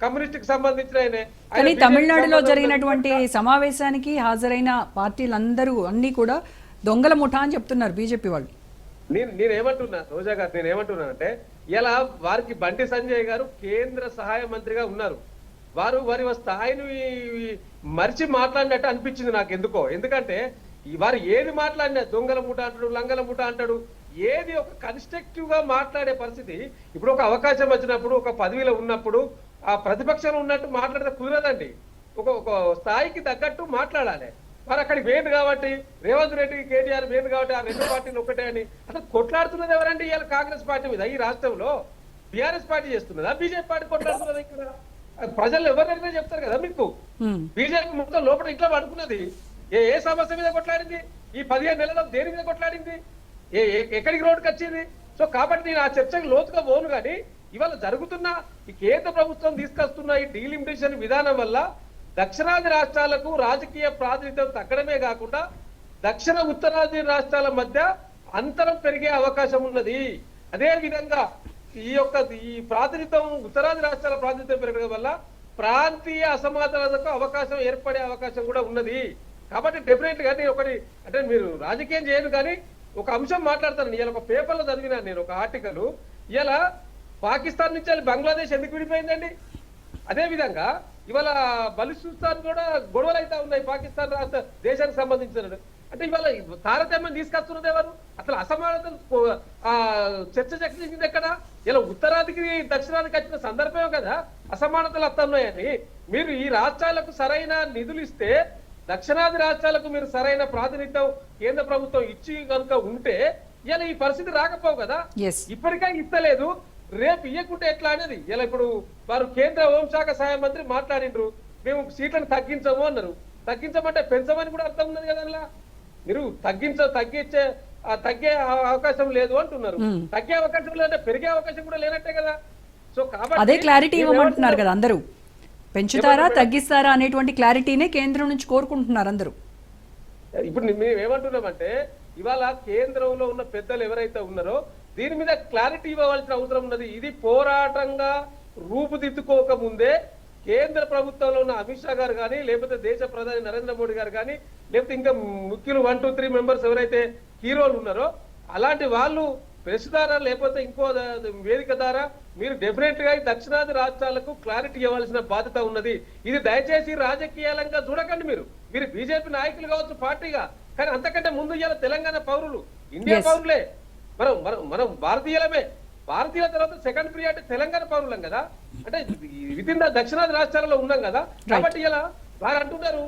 కమ్యూనిస్ట్ కి సంబంధించిన ఆయనే. కానీ తమిళనాడులో జరిగినటువంటి సమావేశానికి హాజరైన పార్టీలందరూ అన్ని కూడా దొంగల ముఠా అని చెప్తున్నారు బీజేపీ వాళ్ళు. నేనేమంటున్నా రోజా గారు, నేనేమంటున్నానంటే ఇలా వారికి బండి సంజయ్ గారు కేంద్ర సహాయ మంత్రిగా ఉన్నారు. వారి స్థాయిని మరిచి మాట్లాడినట్టు అనిపించింది నాకు ఎందుకో. ఎందుకంటే వారు ఏది మాట్లాడినా దొంగల ముఠ అంటాడు, లంగల ముఠ అంటాడు, ఏది ఒక కన్స్ట్రక్టివ్ గా మాట్లాడే పరిస్థితి. ఇప్పుడు ఒక అవకాశం వచ్చినప్పుడు, ఒక పదవిలో ఉన్నప్పుడు ఆ ప్రతిపక్షంలో ఉన్నట్టు మాట్లాడితే కుదరదండి. ఒక స్థాయికి తగ్గట్టు మాట్లాడాలి. మరి అక్కడికి వేయండి కాబట్టి, రేవంత్ రెడ్డి కేటీఆర్ వేయండి కాబట్టి ఆ రెండు పార్టీలు ఒకటే అని అసలు కొట్లాడుతున్నది ఎవరండి? ఇవాళ కాంగ్రెస్ పార్టీ మీద ఈ రాష్ట్రంలో బీఆర్ఎస్ పార్టీ చేస్తున్నదా, బీజేపీ పార్టీ కొట్లాడుతున్నదా? ఇక్కడ ప్రజలు ఎవరైనా చెప్తారు కదా మీకు. బీజేపీ మొత్తం లోపల ఇట్లా పడుకున్నది. ఏ సమస్య మీద కొట్లాడింది? ఈ 15 నెలల్లో దేని మీద కొట్లాడింది? ఎక్కడికి రోడ్డుకి వచ్చింది? సో కాబట్టి నేను ఆ చర్చకు లోతుగా పోను. కానీ ఇవాళ జరుగుతున్న ఈ కేంద్ర ప్రభుత్వం తీసుకొస్తున్న ఈ డీలిమిటేషన్ విధానం వల్ల దక్షిణాది రాష్ట్రాలకు రాజకీయ ప్రాతినిధ్యం తగ్గడమే కాకుండా దక్షిణ ఉత్తరాది రాష్ట్రాల మధ్య అంతరం పెరిగే అవకాశం ఉన్నది. అదే విధంగా ఈ ప్రాతినిధ్యం ఉత్తరాది రాష్ట్రాల ప్రాతినిధ్యం పెరగడం వల్ల ప్రాంతీయ అసమానతలకు అవకాశం ఏర్పడే అవకాశం కూడా ఉన్నది. కాబట్టి డెఫినెట్ గా నేను ఒకటి అంటే మీరు రాజకీయం చేయను కానీ ఒక అంశం మాట్లాడతాను. ఇలా ఒక పేపర్లో చదివినాను నేను ఒక ఆర్టికల్. ఇలా పాకిస్తాన్ నుంచి బంగ్లాదేశ్ ఎందుకు విడిపోయిందండి? అదే విధంగా ఇవాళ బలూచిస్తాన్ కూడా గొడవలు అయితే ఉన్నాయి పాకిస్తాన్ రాష్ట్ర దేశానికి సంబంధించిన. అంటే ఇవాళ తారతమ్యం తీసుకొస్తున్నది ఎవరు? అసలు అసమానతలు చర్చ జరిగింది ఎక్కడ? ఇలా ఉత్తరాదికి దక్షిణాదికి వచ్చిన సందర్భమే కదా అసమానతలు వస్తున్నాయని. మీరు ఈ రాష్ట్రాలకు సరైన నిధులు ఇస్తే, దక్షిణాది రాష్ట్రాలకు మీరు సరైన ప్రాతినిధ్యం కేంద్ర ప్రభుత్వం ఇచ్చి కనుక ఉంటే ఇలా ఈ పరిస్థితి రాకపోవు కదా. ఇప్పటికే ఇస్తలేదు, రేపు ఇయ్యకుంటే ఎట్లా అనేది. ఇలా ఇప్పుడు వారు కేంద్ర హోంశాఖ సహాయ మంత్రి మాట్లాడిండ్రు, మేము సీట్లను తగ్గించము అన్నారు. తగ్గించమంటే పెంచమని కూడా అర్థం ఉన్నది కదా. అలా మీరు తగ్గే అవకాశం లేదు అంటున్నారు. తగ్గే అవకాశం లేదంటే పెరిగే అవకాశం కూడా లేనట్టే కదా. సో కాబట్టి అదే క్లారిటీ ఇవ్వమంటున్నారు కదా అందరూ. పెంచుతారా తగ్గిస్తారా అనేటువంటి క్లారిటీనే కేంద్రం నుంచి కోరుకుంటున్నారు అందరూ. ఇప్పుడు మేము ఏమంటున్నామంటే ఇవాళ కేంద్రంలో ఉన్న పెద్దలు ఎవరైతే ఉన్నారో దీని మీద క్లారిటీ ఇవ్వవలసిన అవసరం ఉన్నది. ఇది పోరాటంగా రూపుదిద్దుకోక ముందే కేంద్ర ప్రభుత్వంలో ఉన్న అమిత్ షా గారు కానీ, లేకపోతే దేశ ప్రధాని నరేంద్ర మోడీ గారు కానీ, లేకపోతే ఇంకా ముఖ్యులు 1, 2, 3 మెంబర్స్ ఎవరైతే హీరోలు ఉన్నారో అలాంటి వాళ్ళు ప్రెస్ ద్వారా లేకపోతే ఇంకో వేదిక ద్వారా మీరు డెఫినెట్ గా దక్షిణాది రాష్ట్రాలకు క్లారిటీ ఇవ్వాల్సిన బాధ్యత ఉన్నది. ఇది దయచేసి రాజకీయాలంగా చూడకండి. మీరు బీజేపీ నాయకులు కావచ్చు పార్టీగా, కానీ అంతకంటే ముందు ఇవాళ తెలంగాణ పౌరులు, ఇండియా పౌరులే, మనం భారతీయులమే. భారతీయుల తర్వాత సెకండ్ ప్రియారిటీ తెలంగాణ పౌరులం కదా. అంటే వితిన్ దక్షిణాది రాష్ట్రాలలో ఉన్నాం కదా. కాబట్టి ఇలా వారు అంటున్నారు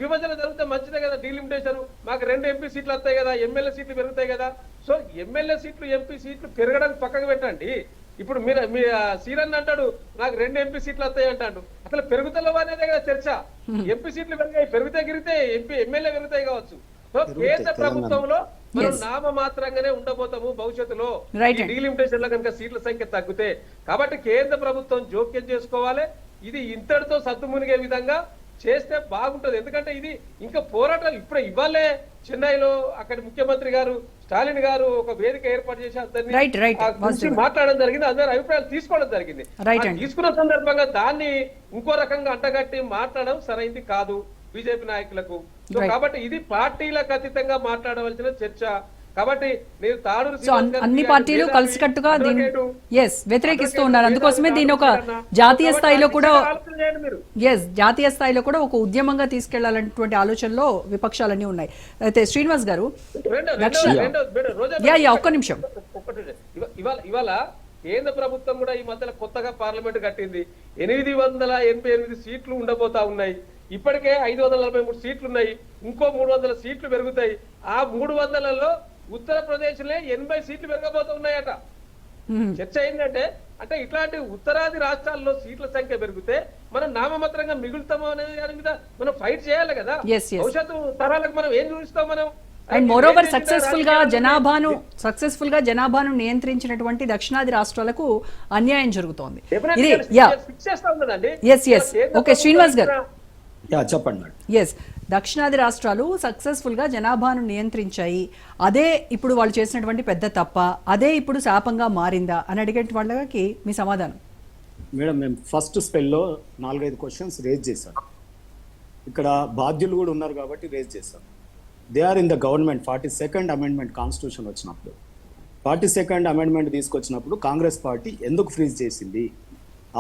విభజన జరిగితే మంచిదే కదా, డీలిమిటేషన్ మాకు 2 ఎంపీ సీట్లు వస్తాయి కదా, ఎమ్మెల్యే సీట్లు పెరుగుతాయి కదా. సో ఎమ్మెల్యే సీట్లు, ఎంపీ సీట్లు పెరగడానికి పక్కకు పెట్టండి. ఇప్పుడు మీరు మీ సీరన్ అంటాడు నాకు 2 ఎంపీ సీట్లు వస్తాయి అంటాడు. అసలు పెరుగుతలేవు అనేదే కదా చర్చ. ఎంపీ సీట్లు పెరిగితే గిరితే ఎంపీ ఎమ్మెల్యే పెరుగుతాయి కావచ్చు. సో కేంద్ర ప్రభుత్వంలో మనం నామ మాత్రంగానే ఉండబోతాము భవిష్యత్తులో డీలిమిటేషన్ లో కనుక సీట్ల సంఖ్య తగ్గితే. కాబట్టి కేంద్ర ప్రభుత్వం జోక్యం చేసుకోవాలి. ఇది ఇంతటితో సద్దుమునిగే విధంగా చేస్తే బాగుంటది. ఎందుకంటే ఇది ఇంకా పోరాటాలు ఇప్పుడు ఇవ్వాలే చెన్నైలో అక్కడి ముఖ్యమంత్రి గారు స్టాలిన్ గారు ఒక వేదిక ఏర్పాటు చేసి అందరినీ మాట్లాడడం జరిగింది. అందరి అభిప్రాయాలు తీసుకోవడం జరిగింది. తీసుకున్న సందర్భంగా దాన్ని ఇంకో రకంగా అంటగట్టి మాట్లాడడం సరైంది కాదు బీజేపీ నాయకులకు. సో కాబట్టి ఇది పార్టీలకు అతీతంగా మాట్లాడవలసిన చర్చ. కాబట్టి నేను తాడూరు అన్ని పార్టీలు కలిసికట్టుగా వ్యతిరేకిస్తూ ఉన్నారు. అందుకోసమే దీని ఒక జాతీయ స్థాయిలో కూడా జాతీయ స్థాయిలో కూడా ఒక ఉద్యమంగా తీసుకెళ్లాలనేటువంటి ఆలోచనలో విపక్షాలన్నీ ఉన్నాయి. అయితే శ్రీనివాస్ గారు ఒక్క నిమిషం. ఇవాళ కేంద్ర ప్రభుత్వం కూడా ఈ మధ్యలో కొత్తగా పార్లమెంట్ కట్టింది. 888 సీట్లు ఉండబోతా ఉన్నాయి. ఇప్పటికే 543 సీట్లు ఉన్నాయి. ఇంకో 300 సీట్లు పెరుగుతాయి. ఆ 300లలో ఉత్తరప్రదేశ్ లో 80 సీట్లు పెరగబోతూ ఉన్నాయట. చర్చ ఏంటంటే అంటే ఇట్లాంటి ఉత్తరాది రాష్ట్రాల్లో సీట్ల సంఖ్య పెరిగితే మనం నామమాత్రంగా మిగులుతామో అనే దాని మీద మనం ఫైట్ చేయాలి కదా. భవిష్యత్తు తరాలకు మనం ఏం చూపిస్తాం మనం. అండ్ మోరోవర్ సక్సెస్ఫుల్ గా జనాభాను నియంత్రించినటువంటి దక్షిణాది రాష్ట్రాలకు అన్యాయం జరుగుతోంది. ఓకే శ్రీనివాస్ గారు చెప్పండి. ఎస్, దక్షిణాది రాష్ట్రాలు సక్సెస్ఫుల్ గా జనాభాను నియంత్రించాయి. అదే ఇప్పుడు వాళ్ళు చేసినటువంటి పెద్ద తప్ప, అదే ఇప్పుడు శాపంగా మారిందా అని అడిగే వాళ్ళకి మీ సమాధానం? మేడం, మేము ఫస్ట్ స్పెల్లో 4-5 క్వశ్చన్స్ రేజ్ చేశాం. ఇక్కడ బాధ్యులు కూడా ఉన్నారు కాబట్టి రేజ్ చేశాం. They are in the government. 42nd amendment constitution వచ్చినప్పుడు 42nd అమెండ్మెంట్ తీసుకొచ్చినప్పుడు కాంగ్రెస్ పార్టీ ఎందుకు ఫ్రీజ్ చేసింది?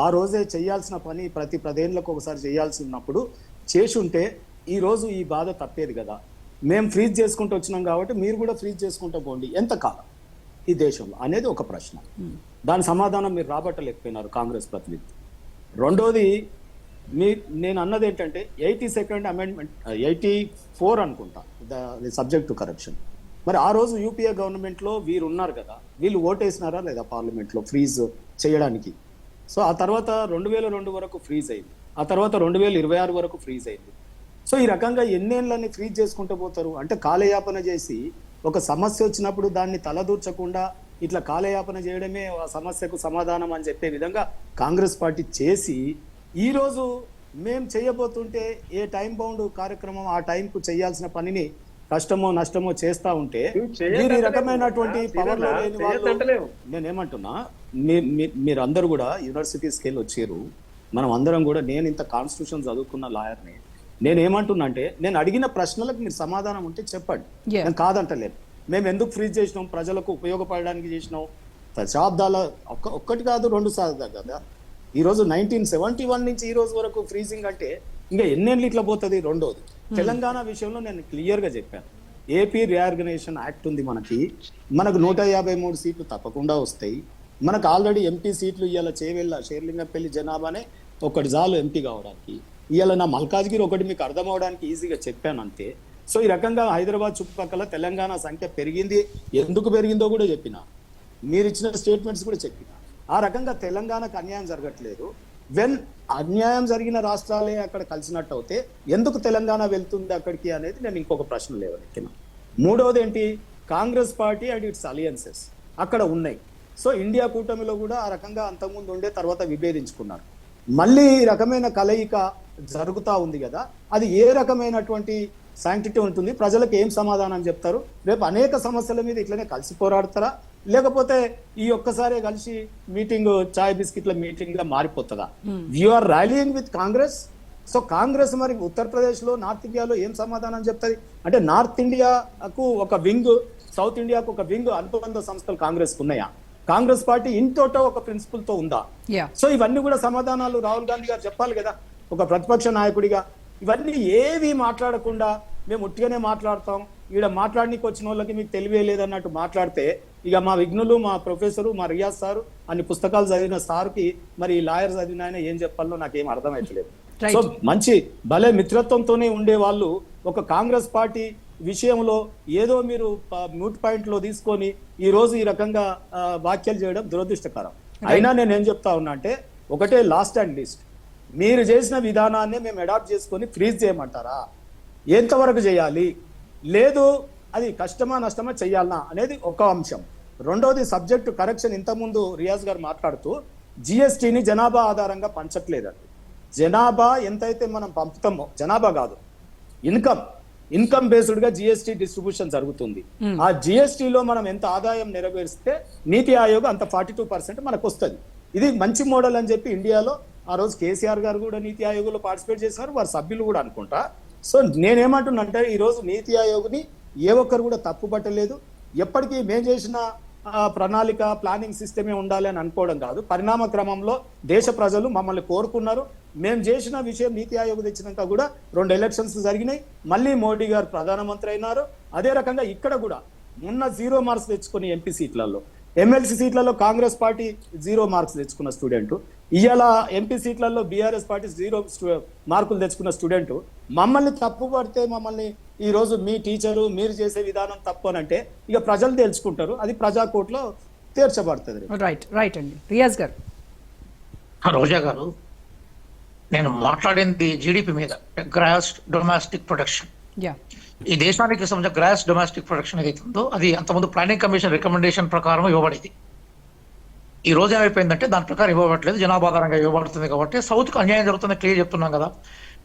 ఆ రోజే చేయాల్సిన పని ప్రతి 10 ఏళ్ళకు ఒకసారి చేయాల్సినప్పుడు చేసి ఉంటే ఈరోజు ఈ బాధ తప్పేది కదా. మేము ఫ్రీజ్ చేసుకుంటూ వచ్చినాం కాబట్టి మీరు కూడా ఫ్రీజ్ చేసుకుంటూ పోండి ఎంతకాలం ఈ దేశంలో అనేది ఒక ప్రశ్న. దాని సమాధానం మీరు రాబట్టలేకపోయినారు కాంగ్రెస్ ప్రతినిధి. రెండోది నేను అన్నది ఏంటంటే 82nd అమెండ్మెంట్ 84 అనుకుంటా సబ్జెక్ట్ టు కరప్షన్. మరి ఆ రోజు యూపీఏ గవర్నమెంట్లో వీరు ఉన్నారు కదా, వీళ్ళు ఓటేసినారా లేదా పార్లమెంట్లో ఫ్రీజ్ చేయడానికి? సో ఆ తర్వాత 2002 వరకు ఫ్రీజ్ అయింది. ఆ తర్వాత 2026 వరకు ఫ్రీజ్ అయింది. సో ఈ రకంగా ఎన్నేళ్ళని ఫ్రీజ్ చేసుకుంటూ పోతారు అంటే కాలయాపన చేసి ఒక సమస్య వచ్చినప్పుడు దాన్ని తలదూర్చకుండా ఇట్లా కాలయాపన చేయడమే ఆ సమస్యకు సమాధానం అని చెప్పే విధంగా కాంగ్రెస్ పార్టీ చేసి ఈరోజు మేము చేయబోతుంటే ఏ టైం బౌండ్ కార్యక్రమం ఆ టైంకు చేయాల్సిన పనిని కష్టమో నష్టమో చేస్తా ఉంటే మీరు ఈ రకమైనటువంటి పవర్ లో లేని వాళ్ళు. నేనేమంటున్నా, మీరందరూ కూడా యూనివర్సిటీస్కి వెళ్ళి వచ్చారు. మనం అందరం కూడా, నేను ఇంత కాన్స్టిట్యూషన్ చదువుకున్న లాయర్ని, నేనేమంటున్నా అంటే నేను అడిగిన ప్రశ్నలకు మీరు సమాధానం ఉంటే చెప్పండి. నేను కాదంటలేదు. మేము ఎందుకు ఫ్రీజ్ చేసినాం, ప్రజలకు ఉపయోగపడడానికి చేసినాం. దశాబ్దాల ఒక్కటి కాదు 2 సార్లు కదా. ఈరోజు 1971 నుంచి ఈ రోజు వరకు ఫ్రీజింగ్ అంటే ఇంకా ఎన్నేళ్ళు ఇట్లా పోతుంది. రెండోది తెలంగాణ విషయంలో నేను క్లియర్గా చెప్పాను. ఏపీ రీఆర్గనైజేషన్ యాక్ట్ ఉంది మనకు 153 సీట్లు తప్పకుండా వస్తాయి. మనకు ఆల్రెడీ ఎంపీ సీట్లు ఇవాళ చేవెళ్ళ షేర్లింగంపల్లి జనాభానే ఒకటి చాలు ఎంపీ కావడానికి. ఇవాళ నా మల్కాజ్గిరి ఒకటి మీకు అర్థం అవడానికి ఈజీగా చెప్పాను అంతే. సో ఈ రకంగా హైదరాబాద్ చుట్టుపక్కల తెలంగాణ సంఖ్య పెరిగింది, ఎందుకు పెరిగిందో కూడా చెప్పిన, మీరు ఇచ్చిన స్టేట్మెంట్స్ కూడా చెప్పిన. ఆ రకంగా తెలంగాణకు అన్యాయం జరగట్లేదు. వెన్ అన్యాయం జరిగిన రాష్ట్రాలే అక్కడ కలిసినట్టు అవుతే ఎందుకు తెలంగాణ వెళ్తుంది అక్కడికి అనేది నేను ఇంకొక ప్రశ్న లేవనెత్తిన. మూడవది ఏంటి, Congress party and it's alliances అక్కడ ఉన్నాయి. సో ఇండియా కూటమిలో కూడా ఆ రకంగా అంతకుముందు ఉండే తర్వాత విభేదించుకున్నారు. మళ్ళీ ఈ రకమైన కలయిక జరుగుతూ ఉంది కదా, అది ఏ రకమైనటువంటి శాంక్టిటీ ఉంటుంది, ప్రజలకు ఏం సమాధానం చెప్తారు? రేపు అనేక సమస్యల మీద ఇట్లనే కలిసి పోరాడతారా, లేకపోతే ఈ ఒక్కసారే కలిసి మీటింగ్ చాయ్ బిస్కెట్ల మీటింగ్ గా మారిపోతుందా? You are rallying with Congress. So Congress మరి ఉత్తరప్రదేశ్ లో నార్త్ ఇండియాలో ఏం సమాధానం చెప్తుంది అంటే, నార్త్ ఇండియాకు ఒక వింగ్, సౌత్ ఇండియాకు ఒక వింగ్, అనుబంధ సంస్థలు కాంగ్రెస్ ఉన్నాయా? కాంగ్రెస్ పార్టీ ఇంటోటో ఒక ప్రిన్సిపల్ తో ఉందా? సో ఇవన్నీ కూడా సమాధానాలు రాహుల్ గాంధీ గారు చెప్పాలి కదా ఒక ప్రతిపక్ష నాయకుడిగా. ఇవన్నీ ఏవి మాట్లాడకుండా మేము ఉట్టిగానే మాట్లాడతాం, ఈడ మాట్లాడడానికి వచ్చిన వాళ్ళకి మీకు తెలివే లేదన్నట్టు మాట్లాడితే ఇక మా విఘ్నులు, మా ప్రొఫెసరు, మా రియాజ్ సారు, అన్ని పుస్తకాలు చదివిన సార్కి మరి ఈ లాయర్ చదివిన ఆయన ఏం చెప్పాలో నాకేం అర్థమవుతలేదు. సో మంచి భలే మిత్రత్వంతోనే ఉండే వాళ్ళు ఒక కాంగ్రెస్ పార్టీ విషయంలో ఏదో మీరు మ్యూట్ పాయింట్ లో తీసుకొని ఈ రోజు ఈ రకంగా వ్యాఖ్యలు చేయడం దురదృష్టకరం. అయినా నేను ఏం చెప్తా ఉన్నా అంటే ఒకటే లాస్ట్ అండ్ లీస్ట్, మీరు చేసిన విధానాన్ని మేము అడాప్ట్ చేసుకొని ఫ్రీజ్ చేయమంటారా? ఎంతవరకు చేయాలి? లేదు అది కష్టమా నష్టమా చెయ్యాలనా అనేది ఒక అంశం. రెండోది సబ్జెక్టు కరెక్షన్. ఇంతకుముందు రియాజ్ గారు మాట్లాడుతూ జిఎస్టీని జనాభా ఆధారంగా పంచట్లేదండి. జనాభా ఎంతైతే మనం పంపుతామో, జనాభా కాదు ఇన్కమ్ బేస్డ్ గా జిఎస్టీ డిస్ట్రిబ్యూషన్ జరుగుతుంది. ఆ జిఎస్టీలో మనం ఎంత ఆదాయం నెరవేరిస్తే నీతి ఆయోగ్ అంత 42% మనకు వస్తుంది. ఇది మంచి మోడల్ అని చెప్పి ఇండియాలో ఆ రోజు కేసీఆర్ గారు కూడా నీతి ఆయోగ్ లో పార్టిసిపేట్ చేశారు, వారి సభ్యులు కూడా అనుకుంటా. సో నేనేమంటున్నా అంటే ఈ రోజు నీతి ఆయోగ్ని ఏ ఒక్కరు కూడా తప్పు పట్టలేదు. ఎప్పటికీ మేము చేసిన ప్రణాళిక ప్లానింగ్ సిస్టమే ఉండాలి అని అనుకోవడం కాదు. పరిణామ క్రమంలో దేశ ప్రజలు మమ్మల్ని కోరుకున్నారు. మేము చేసిన విషయం నీతి ఆయోగ్ తెచ్చినాక కూడా 2 ఎలక్షన్స్ జరిగినాయి. మళ్ళీ మోడీ గారు ప్రధానమంత్రి అయినారు. అదే రకంగా ఇక్కడ కూడా మొన్న 0 మార్క్స్ తెచ్చుకుని ఎంపీ సీట్లలో, ఎమ్మెల్సీ సీట్లలో కాంగ్రెస్ పార్టీ 0 మార్క్స్ తెచ్చుకున్న స్టూడెంట్, ఇవాళ ఎంపీ సీట్లలో బీఆర్ఎస్ పార్టీ 0 మార్కులు తెచ్చుకున్న స్టూడెంట్ మమ్మల్ని తప్పు పడితే మమ్మల్ని ఈ రోజు మీ టీచరు మీరు చేసే విధానం తప్పు అని అంటే ఇక ప్రజలు తెలుసుకుంటారు. అది ప్రజా కోర్టులో తీర్చబడుతుంది. రైట్ అండి. రియాజ్ గారు. రోజా గారు, నేను మాట్లాడింది జీడిపి మీద, గ్రాస్ డొమెస్టిక్ ప్రొడక్షన్. ఈ దేశానికి సంబంధించిన గ్రాస్ డొమెస్టిక్ ప్రొడక్షన్ ఏదైతే ఉందో అది అంతకుముందు ప్లానింగ్ కమిషన్ రికమెండేషన్ ప్రకారం ఇవ్వబడేది. ఈ రోజు ఏమైపోయిందంటే దాని ప్రకారం ఇవ్వబడలేదు, జనాభా ఆధారంగా ఇవ్వబడుతుంది. కాబట్టి సౌత్కు అన్యాయం జరుగుతుంది క్లియర్ చెప్తున్నాం కదా.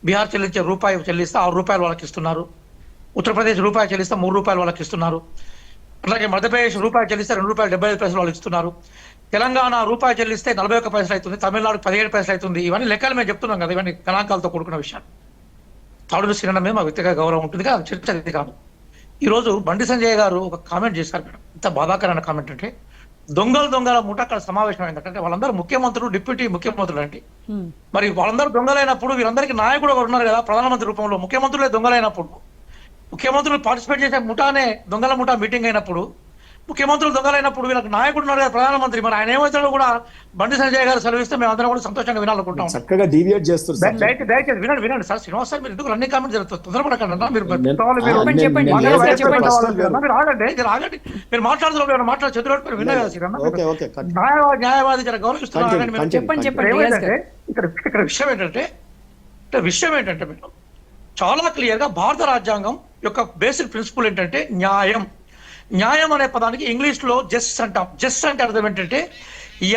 బీహార్ చెల్లించే రూపాయి చెల్లిస్తే 6 రూపాయలు వాళ్ళకి ఇస్తున్నారు. ఉత్తరప్రదేశ్ రూపాయి చెల్లిస్తే 3 రూపాయలు వాళ్ళకి ఇస్తున్నారు. అలాగే మధ్యప్రదేశ్ రూపాయి చెల్లిస్తే 2 రూపాయలు 75 పైసలు వాళ్ళకి ఇస్తున్నారు. తెలంగాణ రూపాయి చెల్లిస్తే 41 పైసలు అవుతుంది. తమిళనాడు 17 పైసలు అవుతుంది. ఇవన్నీ లెక్కలు మేము చెప్తున్నాం కదా, ఇవన్నీ గణాంకాలతో కూడుకున్న విషయాలు. తాడు శ్రీరణ మీద మా వ్యక్తిగత గౌరవం ఉంటుంది కదా, చర్చ అది కాదు. ఈరోజు బండి సంజయ్ గారు ఒక కామెంట్ చేశారు మేడం, ఇంత బాధాకరమైన కామెంట్ అంటే దొంగల ముఠ అక్కడ సమావేశం అయిందంటే వాళ్ళందరూ ముఖ్యమంత్రులు, డిప్యూటీ ముఖ్యమంత్రులు అంటే మరి వాళ్ళందరూ దొంగలైనప్పుడు వీళ్ళందరికీ నాయకుడు ఒకరు ఉన్నారు కదా ప్రధానమంత్రి రూపంలో. ముఖ్యమంత్రులే దొంగలైనప్పుడు, ముఖ్యమంత్రులు పార్టిసిపేట్ చేసే ముఠానే దొంగల ముఠా మీటింగ్ అయినప్పుడు, ముఖ్యమంత్రులు దొంగలైనప్పుడు వీళ్ళకి నాయకుడు ఉన్నారు కదా ప్రధానమంత్రి. మరి ఆయన ఏమవుతాడో కూడా బండి సంజయ్ గారు సెలవిస్తే మేము అందరం కూడా సంతోషంగా వినాలనుకుంటాం. చక్కగా డీవియేట్ చేస్తారు. దయచేసి వినండి సార్. శ్రీనివాస్ సార్, మీరు ఎందుకు అన్ని కామెంట్ జరుగుతుంది, తొందరపడకండి. మీరు ఆగండి, మీరు మాట్లాడుతున్నారు మాట్లాడే చదువు విన్నా కదా శ్రీరన్న. న్యాయవాది జర గౌరవిస్తున్నారు. చెప్పండి. ఇక్కడ విషయం ఏంటంటే మీరు చాలా క్లియర్ గా భారత రాజ్యాంగం యొక్క బేసిక్ ప్రిన్సిపల్ ఏంటంటే న్యాయం అనే పదానికి ఇంగ్లీష్ లో జస్ట్ అంటాం. జస్ట్ అంటే అర్థం ఏంటంటే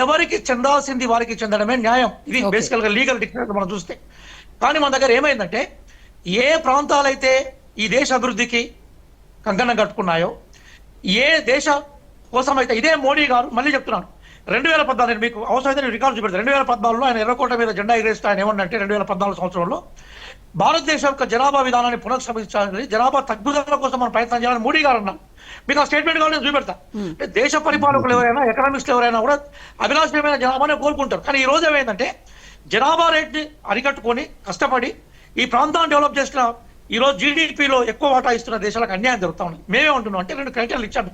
ఎవరికి చెందాల్సింది వారికి చెందడమే న్యాయం. ఇది బేసికల్ గా లీగల్ డిక్షనరీ మనం చూస్తే. కానీ మన దగ్గర ఏమైందంటే ఏ ప్రాంతాలైతే ఈ దేశ అభివృద్ధికి కంకణం కట్టుకున్నాయో, ఏ దేశ కోసం అయితే ఇదే మోడీ గారు, మళ్ళీ చెప్తున్నాను, 2014 మీకు అవసరమైతే నేను రికార్డు చూపెడతాను. 2014లో ఆయన ఎర్రకోట మీద జెండా ఎగరేస్తే ఆయన ఏమన్నంటే 2014 సంవత్సరంలో భారతదేశం యొక్క జనాభా విధానాన్ని పునఃసమీక్షించాలని, జనాభా తగ్గుదల కోసం మనం ప్రయత్నం చేయాలని మోడీ గారు అన్నారు. మీకు ఆ స్టేట్మెంట్ కావాలి, నేను చూపెడతా. అంటే దేశ పరిపాలకులు ఎవరైనా, ఎకనామిస్టులు ఎవరైనా కూడా అభిలాషమైన జనాభానే కోరుకుంటారు. కానీ ఈ రోజు ఏమైందంటే జనాభా రేట్ని అరికట్టుకొని కష్టపడి ఈ ప్రాంతాన్ని డెవలప్ చేసిన ఈ రోజు జీడిపిలో ఎక్కువ వాటా ఇస్తున్న దేశాలకు అన్యాయం జరుగుతా ఉంది. మేమేమంటున్నాం అంటే 2 క్రైటీరియాలు ఇచ్చాను.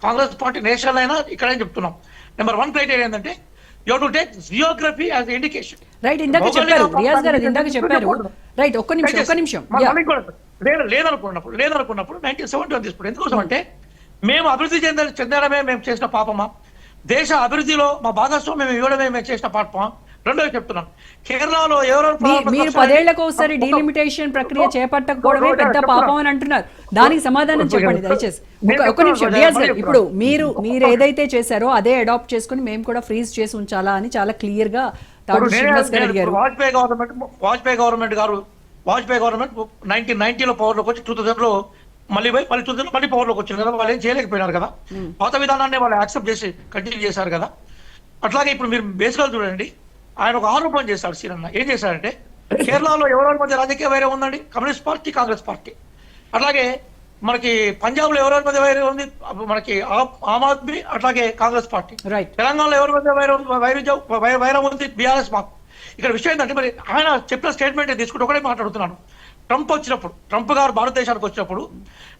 కాంగ్రెస్ పార్టీ నేషనల్ అయినా ఇక్కడే చెప్తున్నాం. నెంబర్ 1 క్రైటీరియా ఏంటంటే you to take Geography as indication. Right, ఇందాక చెప్పారు రియాజ్ గారు, ఇందాక చెప్పారు. రైట్, ఒక్క నిమిషం. లేదనుకున్నప్పుడు 1971 తీసుకుంటాం. ఎందుకోసం అంటే మేము అభివృద్ధి చెందడమే మేము చేసిన పాపమా, దేశ అభివృద్ధిలో మా భాగస్వామ్యం ఇవ్వడమే మేము చేసిన పాపమా? రెండోది చెప్తున్నాం, కేరళలో మీరు 10 ఏళ్లకు ఒకసారి డీలిమిటేషన్ ప్రక్రియ చేపట్టకపోవడమే పెద్ద పాపం అని అంటున్నారు. దానికి సమాధానం చెప్పండి దయచేసి. ఒక్క నిమిషం రియాజ్ గారు, ఇప్పుడు మీరు ఏదైతే చేశారో అదే అడాప్ట్ చేసుకుని మేము కూడా ఫ్రీజ్ చేసి ఉంచాలా అని చాలా క్లియర్ గా శ్రీనివాస్ గారు అడిగారు. వాజ్పేయి గవర్నమెంట్ 1990లో పవర్లోకి వచ్చి 2000లో మళ్ళీ 2000 మళ్ళీ పవర్లోకి వచ్చింది కదా. వాళ్ళు ఏం చేయలేకపోయినారు కదా, పాత విధానాన్ని వాళ్ళు యాక్సెప్ట్ చేసి కంటిన్యూ చేశారు కదా. అట్లాగే ఇప్పుడు మీరు బేసికల్ చూడండి, ఆయన ఒక ఆరోపణ చేశాడు శ్రీరన్న. ఏం చేశాడంటే కేరళలో ఎవరెవరి మధ్య రాజకీయ వైరం ఉందండి, కమ్యూనిస్ట్ పార్టీ, కాంగ్రెస్ పార్టీ. అట్లాగే మనకి పంజాబ్ లో ఎవరెవరి మధ్య వైరం ఉంది, మనకి ఆమ్ ఆద్మీ, అట్లాగే కాంగ్రెస్ పార్టీ. తెలంగాణలో ఎవరి మధ్య వైరం ఉంది, బీఆర్ఎస్. మాకు ఇక్కడ విషయం ఏంటంటే మరి ఆయన చెప్పిన స్టేట్మెంట్ తీసుకుంటే ఒకటే మాట్లాడుతున్నాను. ట్రంప్ గారు భారతదేశానికి వచ్చినప్పుడు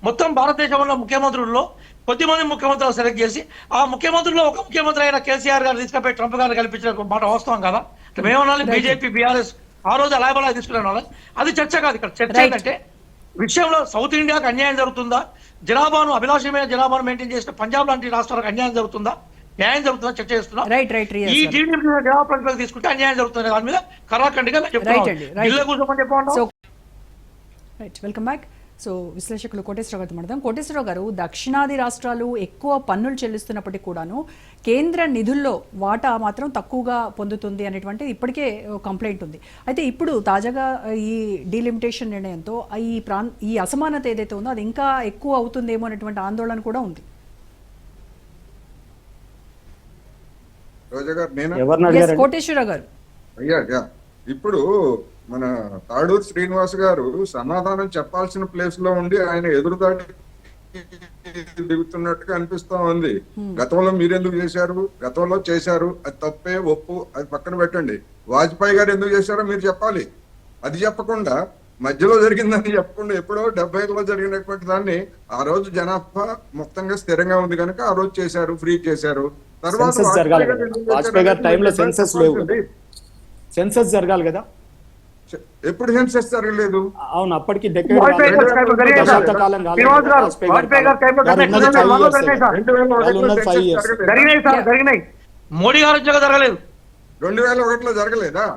మొత్తం భారతదేశంలో ముఖ్యమంత్రుల్లో కొద్దిమంది ముఖ్యమంత్రులు సెలెక్ట్ చేసి ఆ ముఖ్యమంత్రుల్లో ఒక ముఖ్యమంత్రి అయిన కేసీఆర్ గారు తీసుకుపోయి ట్రంప్ గారిని కల్పించిన మాట వాస్తవం కదా. మేమన్నా బీజేపీ, బీఆర్ఎస్ ఆ రోజు అలాబలా తీసుకునే వాళ్ళం. అది చర్చ కాదు. ఇక్కడ చర్చ ఏంటంటే విషయంలో సౌత్ ఇండియాకి అన్యాయం జరుగుతుందా, అభిలాషమైన జనాభాను మెయింటైన్ చేసిన పంజాబ్ లాంటి రాష్ట్రాలకు అన్యాయం జరుగుతుందా, న్యాయం జరుగుతుందని చర్చ చేస్తున్నాం. రైట్ రైట్ ఈ డీలిమిటేషన్ జవాబు తీసుకుంటే అన్యాయం జరుగుతుంది దాని మీద కరాఖండిగా రైట్ అండి ఢిల్లీలో కూర్చోమని చెప్పండి. So right, welcome back. So విశ్లేషకులు కోటేశ్వరరావు గారితో మాట్లాడదాం. కోటేశ్వరరావు గారు, దక్షిణాది రాష్ట్రాలు ఎక్కువ పన్నులు చెల్లిస్తున్నప్పటికీ కూడాను కేంద్ర నిధుల్లో వాటా మాత్రం తక్కువగా పొందుతుంది అనేటువంటి ఇప్పటికే కంప్లైంట్ ఉంది. అయితే ఇప్పుడు తాజాగా ఈ డీలిమిటేషన్ నిర్ణయంతో ఈ అసమానత ఏదైతే ఉందో అది ఇంకా ఎక్కువ అవుతుందేమో అనేటువంటి ఆందోళన కూడా ఉంది. రోజా గారు, నేను ఎవరిని Yes, అడిగారు? కోటేశ్వరరావు గారు. అయ్యా ఇప్పుడు మన తాడూరు శ్రీనివాస్ గారు సమాధానం చెప్పాల్సిన ప్లేస్ లో ఉండి ఆయన ఎదురుదాడి దిగుతున్నట్టుగా అనిపిస్తా ఉంది. గతంలో మీరెందుకు చేశారు, గతంలో చేశారు, అది తప్పే ఒప్పు, అది పక్కన పెట్టండి. వాజ్పేయి గారు ఎందుకు చేశారో మీరు చెప్పాలి. అది చెప్పకుండా మధ్యలో జరిగిందని చెప్పకుండా ఎప్పుడో 70లో జరిగినటువంటి దాన్ని ఆ రోజు జనాభా మొత్తంగా స్థిరంగా ఉంది కనుక ఆ రోజు చేశారు, ఫ్రీ చేశారు. తర్వాత సెన్సస్ జరగాలి కదా. వాజ్పేయి గారి టైంలో సెన్సస్ లేవు కదా. సెన్సస్ జరగాలి కదా. ఎప్పుడు సెన్సస్ జరగలేదు. అవును, అప్పటికి వాజ్పేయి గారు టైంలో జరిగాయి సార్. శ్రీనివాస్ గారు, వాజ్పేయి గారు టైంలో జరిగినాయి సార్, జరిగినాయి. మోడీ గారు వచ్చాక జరగలేదు. 2001లో జరగలేదా?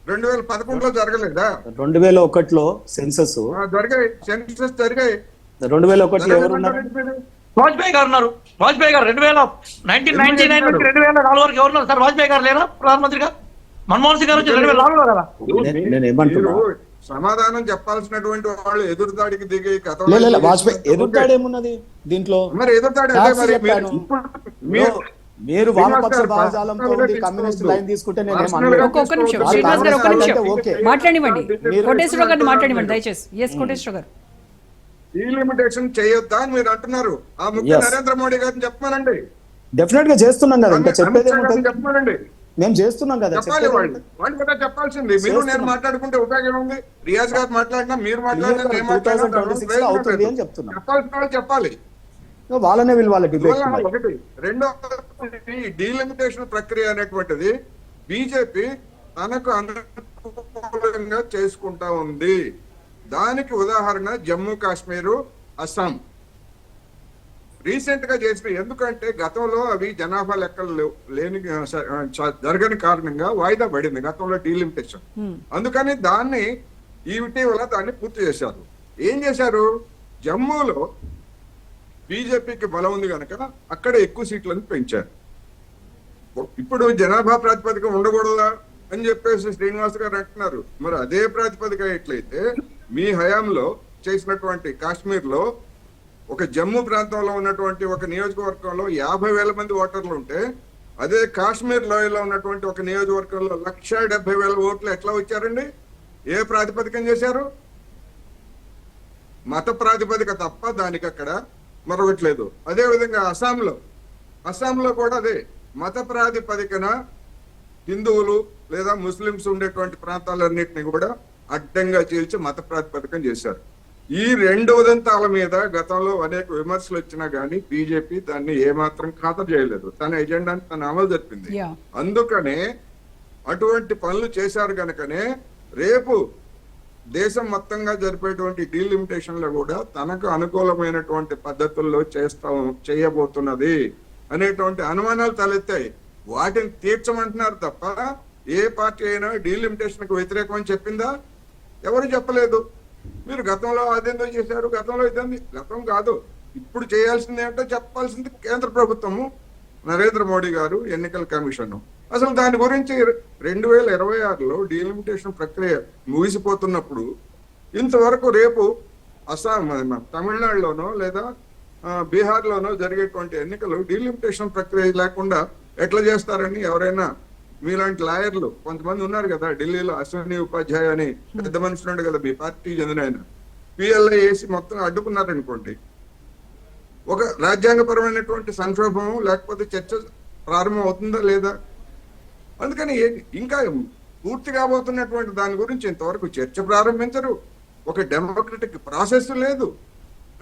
2011లో జరగలేదా? 2001లో సెన్సస్ జరిగాయి, సెన్సస్ జరిగాయి. 2001లో ఎవరున్నారు? వాజ్పేయి గారు ఉన్నారు. వాజ్పేయి గారు 1999 నుంచి 2004 వరకు ఎవరున్నారు సార్? వాజ్పేయి గారు లేరా ప్రధానమంత్రిగా? మన్మోహన్ సింగ్ గారు వచ్చి 2004లో కదా. నేను ఏమంటున్నా, మీరు సమాధానం చెప్పాల్సినటువంటి వాళ్ళు ఎదురుదాడికి దిగి వాజ్పేయి ఎదురుదాడి ఏమున్నది దీంట్లో? మరి ఎదురుదాడి అదే మరి. మీరు వామపక్ష భావజాలంతో ఉండి కమ్యూనిస్ట్ లైన్ తీసుకుంటే నేను ఒక్క నిమిషం శ్రీనివాస్ గారు, ఒక్క నిమిషం మాట్లాడివ్వండి. కోటేశ్వరరావు గారిని మాట్లాడివ్వండి దయచేసి. ఎస్ కోటేశ్వరరావు గారు. డీలిమిటేషన్ చేయొద్దా అని మీరు అంటున్నారు. ఆ ముఖ్య నరేంద్ర మోడీ గారిని చెప్పమనండి. డెఫినెట్ గా చేస్తున్నాం కదా, ఇంకా చెప్పేది ఏముంటుంది? చెప్పమనండి. మేము చేస్తున్నాం కదా. చెప్పాలి వాళ్ళు కూడా చెప్పాల్సింది. మీరు నేను మాట్లాడుకుంటే ఉపయోగం ఉంది. రియాజ్ గారు మాట్లాడినా, మీరు మాట్లాడినా, నేను మాట్లాడినా అవుతుంది అని చెప్తున్నా. చెప్పాల్సిన వాళ్ళు చెప్పాలి. వాళ్ళనే వీళ్ళు వాళ్ళ డిబేట్. ఒకటి. రెండో, డీలిమిటేషన్ ప్రక్రియ అనేటువంటిది బీజేపీ తనకు అనుకూలంగా చేసుకుంటా ఉంది. దానికి ఉదాహరణ జమ్మూ కాశ్మీరు, అస్సాం రీసెంట్ గా చేసిన. ఎందుకంటే గతంలో అవి జనాభా లెక్కలు లేని జరగని కారణంగా వాయిదా పడింది గతంలో డీలిమిటేషన్. అందుకని దాన్ని ఇటీవల దాన్ని పూర్తి చేశారు. ఏం చేశారు? జమ్మూలో బీజేపీకి బలం ఉంది కనుక అక్కడ ఎక్కువ సీట్లను పెంచారు. ఇప్పుడు జనాభా ప్రాతిపదిక ఉండకూడదా అని చెప్పేసి శ్రీనివాస్ గారు అంటున్నారు. మరి అదే ప్రాతిపదిక ఎట్లయితే మీ హయాంలో చేసినటువంటి కాశ్మీర్ లో ఒక జమ్మూ ప్రాంతంలో ఉన్నటువంటి ఒక నియోజకవర్గంలో 50,000 మంది ఓటర్లు ఉంటే, అదే కాశ్మీర్ లోయలో ఉన్నటువంటి ఒక నియోజకవర్గంలో 1,70,000 ఓట్లు ఎట్లా వచ్చారండి? ఏ ప్రాతిపదికన చేశారు? మత ప్రాతిపదిక తప్ప దానికి అక్కడ మరొకటి లేదు. అదే విధంగా అస్సాంలో కూడా అదే మత ప్రాతిపదికన హిందువులు లేదా ముస్లింస్ ఉండేటువంటి ప్రాంతాలన్నింటినీ కూడా అడ్డంగా చీల్చి మత ప్రాతిపదికన చేశారు. ఈ రెండు ఉదంతాల మీద గతంలో అనేక విమర్శలు వచ్చినా గానీ బీజేపీ దాన్ని ఏమాత్రం ఖాతరు చేయలేదు. తన ఎజెండాని తను అమలు జరిపింది. అందుకనే అటువంటి పనులు చేశారు కనుకనే రేపు దేశం మొత్తంగా జరిపేటువంటి డీలిమిటేషన్ లో కూడా తనకు అనుకూలమైనటువంటి పద్ధతుల్లో చేయబోతున్నది అనేటువంటి అనుమానాలు తలెత్తాయి. వాటిని తీర్చమంటున్నారు తప్ప ఏ పార్టీ అయినా డీలిమిటేషన్ కు వ్యతిరేకం అని చెప్పిందా? ఎవరు చెప్పలేదు. మీరు గతంలో అదేందో చేశారు, గతంలో ఇదేంది, గతం కాదు ఇప్పుడు చేయాల్సింది ఏంటో చెప్పాల్సింది కేంద్ర ప్రభుత్వము, నరేంద్ర మోడీ గారు, ఎన్నికల కమిషన్. అసలు దాని గురించి 2026లో డీలిమిటేషన్ ప్రక్రియ ముగిసిపోతున్నప్పుడు ఇంతవరకు రేపు అస్సాం, తమిళనాడులోనో లేదా బీహార్లోనో జరిగేటువంటి ఎన్నికలు డీలిమిటేషన్ ప్రక్రియ లేకుండా ఎట్లా చేస్తారని ఎవరైనా మీలాంటి లాయర్లు కొంతమంది ఉన్నారు కదా ఢిల్లీలో, అశ్విని ఉపాధ్యాయ అని పెద్ద మనుషులు ఉండే కదా మీ పార్టీ చెందిన ఆయన, పిఎల్ఐ వేసి మొత్తం అడ్డుకున్నారనుకోండి, ఒక రాజ్యాంగపరమైనటువంటి సంక్షోభం లేకపోతే చర్చ ప్రారంభం అవుతుందా లేదా? అందుకని ఇంకా పూర్తి కాబోతున్నటువంటి దాని గురించి ఇంతవరకు చర్చ ప్రారంభించరు. ఒక డెమోక్రటిక్ ప్రాసెస్ లేదు.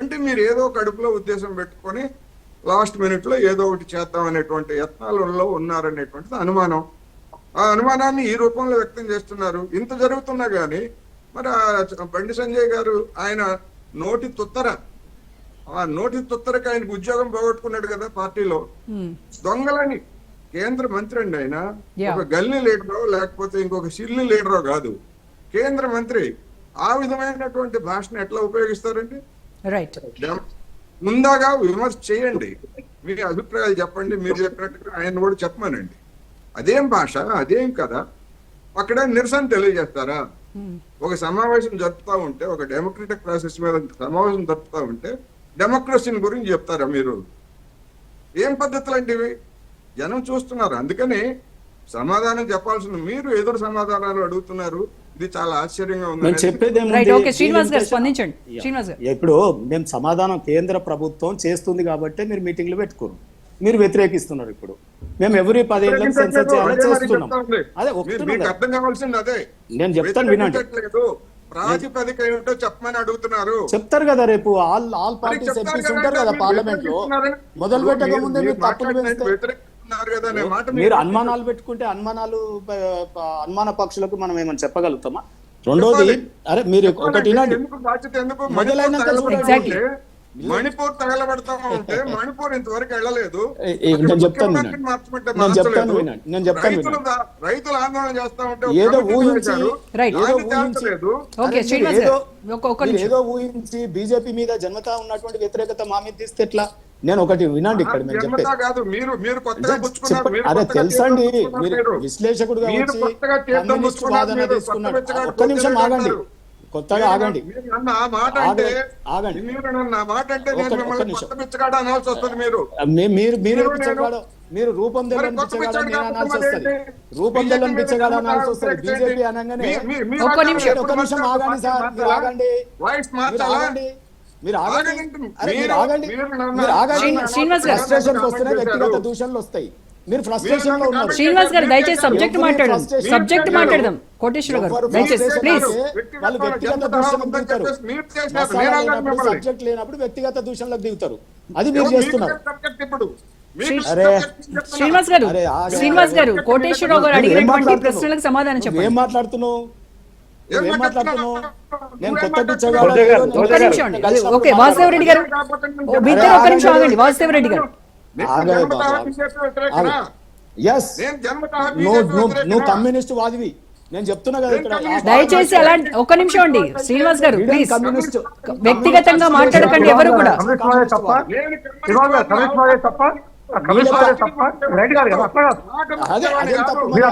అంటే మీరు ఏదో కడుపులో ఉద్దేశం పెట్టుకొని లాస్ట్ మినిట్ లో ఏదో ఒకటి చేద్దాం అనేటువంటి యత్నాలలో ఉన్నారనేటువంటిది అనుమానం. ఆ అనుమానాన్ని ఈ రూపంలో వ్యక్తం చేస్తున్నారు. ఇంత జరుగుతున్నా గానీ మరి బండి సంజయ్ గారు ఆయన నోటి తుత్తర ఆ నోటి తుత్తరకి ఆయనకు ఉద్యోగం పోగొట్టుకున్నాడు కదా పార్టీలో. దొంగలని కేంద్ర మంత్రి అండి ఆయన, Yeah. ఒక గల్లీ లీడరో లేకపోతే ఇంకొక సిల్లి లీడరో కాదు, కేంద్ర మంత్రి. ఆ విధమైనటువంటి భాషను ఎట్లా ఉపయోగిస్తారండి? రైట్. ముందాగా విమర్శ చేయండి, మీ అభిప్రాయాలు చెప్పండి, మీరు చెప్పినట్టుగా ఆయన కూడా చెప్పమనండి. అదేం భాష, అదేం కదా. అక్కడ నిరసన తెలియజేస్తారా? ఒక సమావేశం జరుపుతా ఉంటే, ఒక డెమోక్రటిక్ ప్రాసెస్ మీద సమావేశం జరుపుతా ఉంటే డెమోక్రసీని గురించి చెప్తారా మీరు? ఏం పద్ధతులు అంటే ఇవి? జనం చూస్తున్నారు. అందుకని సమాధానం చెప్పాల్సిన మీరు ఎదురు సమాధానాలు అడుగుతున్నారు. ఇది చాలా ఆశ్చర్యంగా నేను ఉంది. చెప్పేది రైట్. ఏముంది, ఓకే, శ్రీనివాస్ గారు స్పందించండి. శ్రీనివాస్ గారు, ఇప్పుడు మేము సమాధానం కేంద్ర ప్రభుత్వం చేస్తుంది కాబట్టి మీరు మీటింగ్లు పెట్టుకోరు, మీరు వ్యతిరేకిస్తున్నారు. ఇప్పుడు మేము ఎవరి 10 ఏళ్ళకి సెన్సస్ చేయాలని చేస్తున్నాం. అదే మీకు ఒప్పుతున్నాం. అర్థం కావాల్సింది అదే. నేను చెప్తాను వినండి. వ్యతిరేకించట్లేదు. ప్రాతిపదిక ఏమిటో చెప్పమని అడుగుతున్నారు. చెప్తారు కదా రేపు ఆల్ పార్టీస్ ఎంపీస్ ఉంటారు కదా పార్లమెంట్ లో. మొదలు పెట్టక ముందే మీరు తప్పులు పెంచితే వ్యతిరేకిస్తున్నారు కదా అనే మాట మీరు అనుమానాలు పెట్టుకుంటే అనుమాన పక్షులకు మనం ఏమని చెప్పగలుగుతామా? రెండోది, అరే మీరు ఒకటి వినండి, ఎందుకు బాధ్యత, ఎందుకు మొదలైనాక Exactly. మణిపూర్ తగలబడతా ఉంటే మణిపూర్ ఇంతవరకు వెళ్ళలేదు. నేను చెప్తాను వినండి, నేను చెప్తాను వినండి, నేను చెప్తాను వినండి. రైతులు ఆందోళన చేస్తా ఉంటే ఏదో ఊహించి Right. ఏదో ఊహించి ఓకే, అరే శ్రీనివాస్ మీరు గారు, ఒక్క నిమిషం. ఏదో ఊహించి బీజేపీ మీద జన్మతా ఉన్నటువంటి వ్యతిరేకత మా మీద తీస్తే ఎట్లా? నేను ఒకటి వినండి, ఇక్కడ మేము చెప్పేది కాదు. మీరు కొత్తగా పుచ్చుకున్నారు. మీరు అదే కొత్తగా తెలుసండి, తీర్థం మీరు పుచ్చుకున్నారు. విశ్లేషకుడుగా మీరు వచ్చి కొత్తగా తీర్థం కమ్యూనిస్ట్ పుచ్చుకున్నారు. వాదన మీరు తీసుకున్నాడు. కొత్త పెచ్చగా ఒక్క నిమిషం ఆగండి, కొత్తగా కొత్తగా ఆగండి, మీరు నన్ను ఆ మాట అంటే ఆగండి. మీరు నన్ను ఆ మాట అంటే నేను ఒక్క మిమ్మల్ని నిమిషం. కొత్త పిచ్చగాడు అనాల్సి వస్తుంది. మీరు మీరు నేను- పిచ్చగాడు, మీరు రూపం తెలియని మరి కొత్త పిచ్చగాడు పిచ్చగాడు నేను అనాల్సి కాకపోతే వస్తుంది. ఏంటి? రూపం తెలియని బీజేపీ పిచ్చగాడు మీద అనాల్సి వస్తుంది. వ్యతిరేకత బీజేపీ ఏంటి? అనగానే మీ ఒక్క నిమిషం. ఒక్క నిమిషం ఆగండి సార్, మీరు ఆగండి, వాయిస్ మీరు మార్చాలా? ఆగండి, మీరు ఆగండి, అరే మీరు మీరు- ఆగండి, మీరు నన్ను- మీరు ఆగండి. శ్రీనివాస్ గారు. ఫ్రస్ట్రేషన్కి వస్తేనే వ్యక్తిగత దూషణలు వస్తాయి. మీరు ఫ్రస్ట్రేషన్ లో ఉన్నారు. శ్రీనివాస్ గారు దయచేసి సబ్జెక్ట్ మాట్లాడదాం, సబ్జెక్ట్ మాట్లాడదాం. కోటేశ్వర గారు దయచేసి ప్లీజ్. వాళ్ళు వ్యక్తిగత దూషణకు దిగుతారు. మసాలా లేనప్పుడు, సబ్జెక్ట్ లేనప్పుడు వ్యక్తిగత దూషణలకు దిగుతారు. అది మీరు చేస్తున్నారు. అరే శ్రీనివాస్ గారు, అరే, ఆగండి. శ్రీనివాస్ గారు, కోటేశ్వరరావు గారు నువ్వు ఏం అడిగినటువంటి మాట్లాడుతున్నావు? ప్రశ్నలకు సమాధానం నువ్వు చెప్పండి. ఏం మాట్లాడుతున్నావు? నువ్వు ఏం మాట్లాడుతున్నావు? నేను కొత్త ఒక్క నిమిషం అండి. అది ఓకే, వాసుదేవ రెడ్డి గారు, ఓ మీ ఇద్దరు ఒక్క నిమిషం ఆగండి. వాసుదేవ రెడ్డి గారు, ఎస్, నువ్వు కమ్యూనిస్ట్ వాదివి. నేను చెప్తున్నా కదా ఇక్కడ దయచేసి అలాంటి ఒక్క నిమిషం అండి. శ్రీనివాస్ గారు ప్లీజ్, కమ్యూనిస్ట్ వ్యక్తిగతంగా మాట్లాడకండి ఎవరు కూడా. అదే అదేం తప్పు మరి.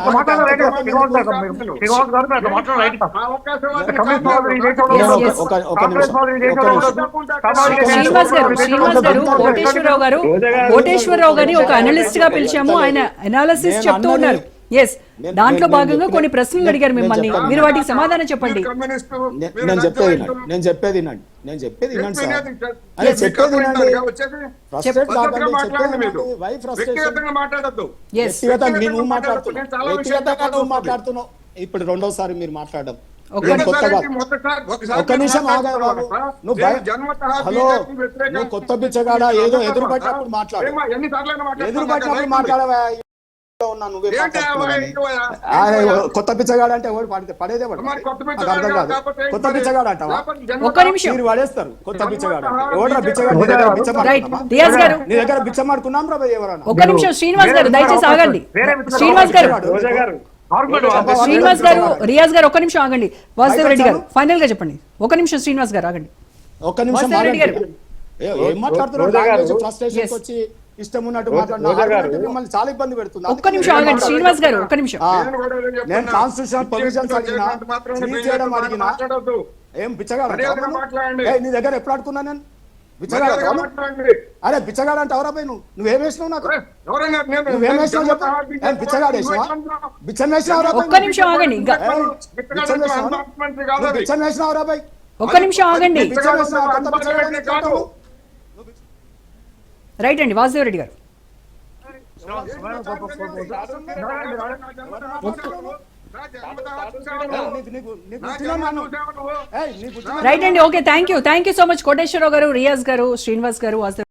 శ్రీనివాస్ గారు, శ్రీనివాస్ గారు, కోటేశ్వరరావు గారిని ఒక అనలిస్ట్ గా పిలిచాము. ఆయన అనాలిసిస్ చెప్తూ ఉన్నారు. ఎస్, దాంట్లో భాగంగా కొన్ని ప్రశ్నలు అడిగారు మిమ్మల్ని. మీరు వాటికి సమాధానం చెప్పండి. నేను చెప్పేది వినండి సార్. అదే చెప్పేది వినండి. ఫ్రస్ట్రేట్ కాకండి, చెప్పేది వినండి. Why frustration? వ్యక్తిగతంగా నువ్వు మాట్లాడుతున్నావు, వ్యక్తిగతంగా నువ్వు మాట్లాడుతున్నావు. ఇప్పుడు రెండోసారి మీరు మాట్లాడడం కొత్తగా. ఒక్క నిమిషం ఆగా బాబు. హలో, నువ్వు కొత్త బిచ్చగాడా? ఏదో ఎదురు పట్టినప్పుడు మాట్లాడు, ఎదురు పట్టినప్పుడు మాట్లాడవా? నువ్వే కొత్త పిచ్చగాడు అంటే ఎవరు పడేదే అర్థం కాదు. కొత్త పిచ్చగాడు అంటావా? ఒక్క నిమిషం. మీరు పడేస్తారు. కొత్త పిచ్చగాడు ఎవడరా? బిచ్చగాడు రియాజ్ గారు, నీ దగ్గర బిచ్చమాడుకున్నాం రా ఎవరన్నా? ఒక్క నిమిషం. శ్రీనివాస్ గారు దయచేసి ఆగండి. శ్రీనివాస్ గారు, శ్రీనివాస్ గారు, రియాజ్ గారు ఒక్క నిమిషం ఆగండి. వాసుదేవ రెడ్డి గారు ఫైనల్ గా చెప్పండి. ఒక్క నిమిషం శ్రీనివాస్ గారు ఆగండి. ఒక్క నిమిషం వాసుదేవ రెడ్డి గారు. ఏం మాట్లాడుతున్నారు? ఫ్రస్ట్రేషన్ వచ్చి ఇష్టం ఉన్నట్టు మాట్లాడినా మిమ్మల్ని చాలా ఇబ్బంది పెడుతుంది. ఒక్క నిమిషం ఆగండి శ్రీనివాస్ గారు, ఒక్క నిమిషం. నేను కాన్స్టిట్యూషన్ ప్రొవిజన్స్ అడిగినా, ఫ్రీ చేయడం అడిగినా, ఏం బిచ్చగాడు? నీ దగ్గర ఎప్పుడు అడుగుతున్నా నేను? బిచ్చగాడు? అరే బిచ్చగాడు అంటే ఎవరా పోయి? నువ్వేం వేసినావు నాకు? నువ్వేం వేసినావు చెప్పు. ఏం బిచ్చగాడు వేసినావా? బిచ్చం వేసినావు? ఒక్క నిమిషం ఆగండి. ఇంకా బిచ్చం వేసినావు రా బాయ్? ఒక్క నిమిషం ఆగండి. బిచ్చం వేసినావు? రైట్ అండి, వాసుదేవ రెడ్డి గారు. రైట్ అండి, okay, thank you so much Koteswararao గారు, రియాజ్ గారు, శ్రీనివాస్ గారు, వాసుదేవ్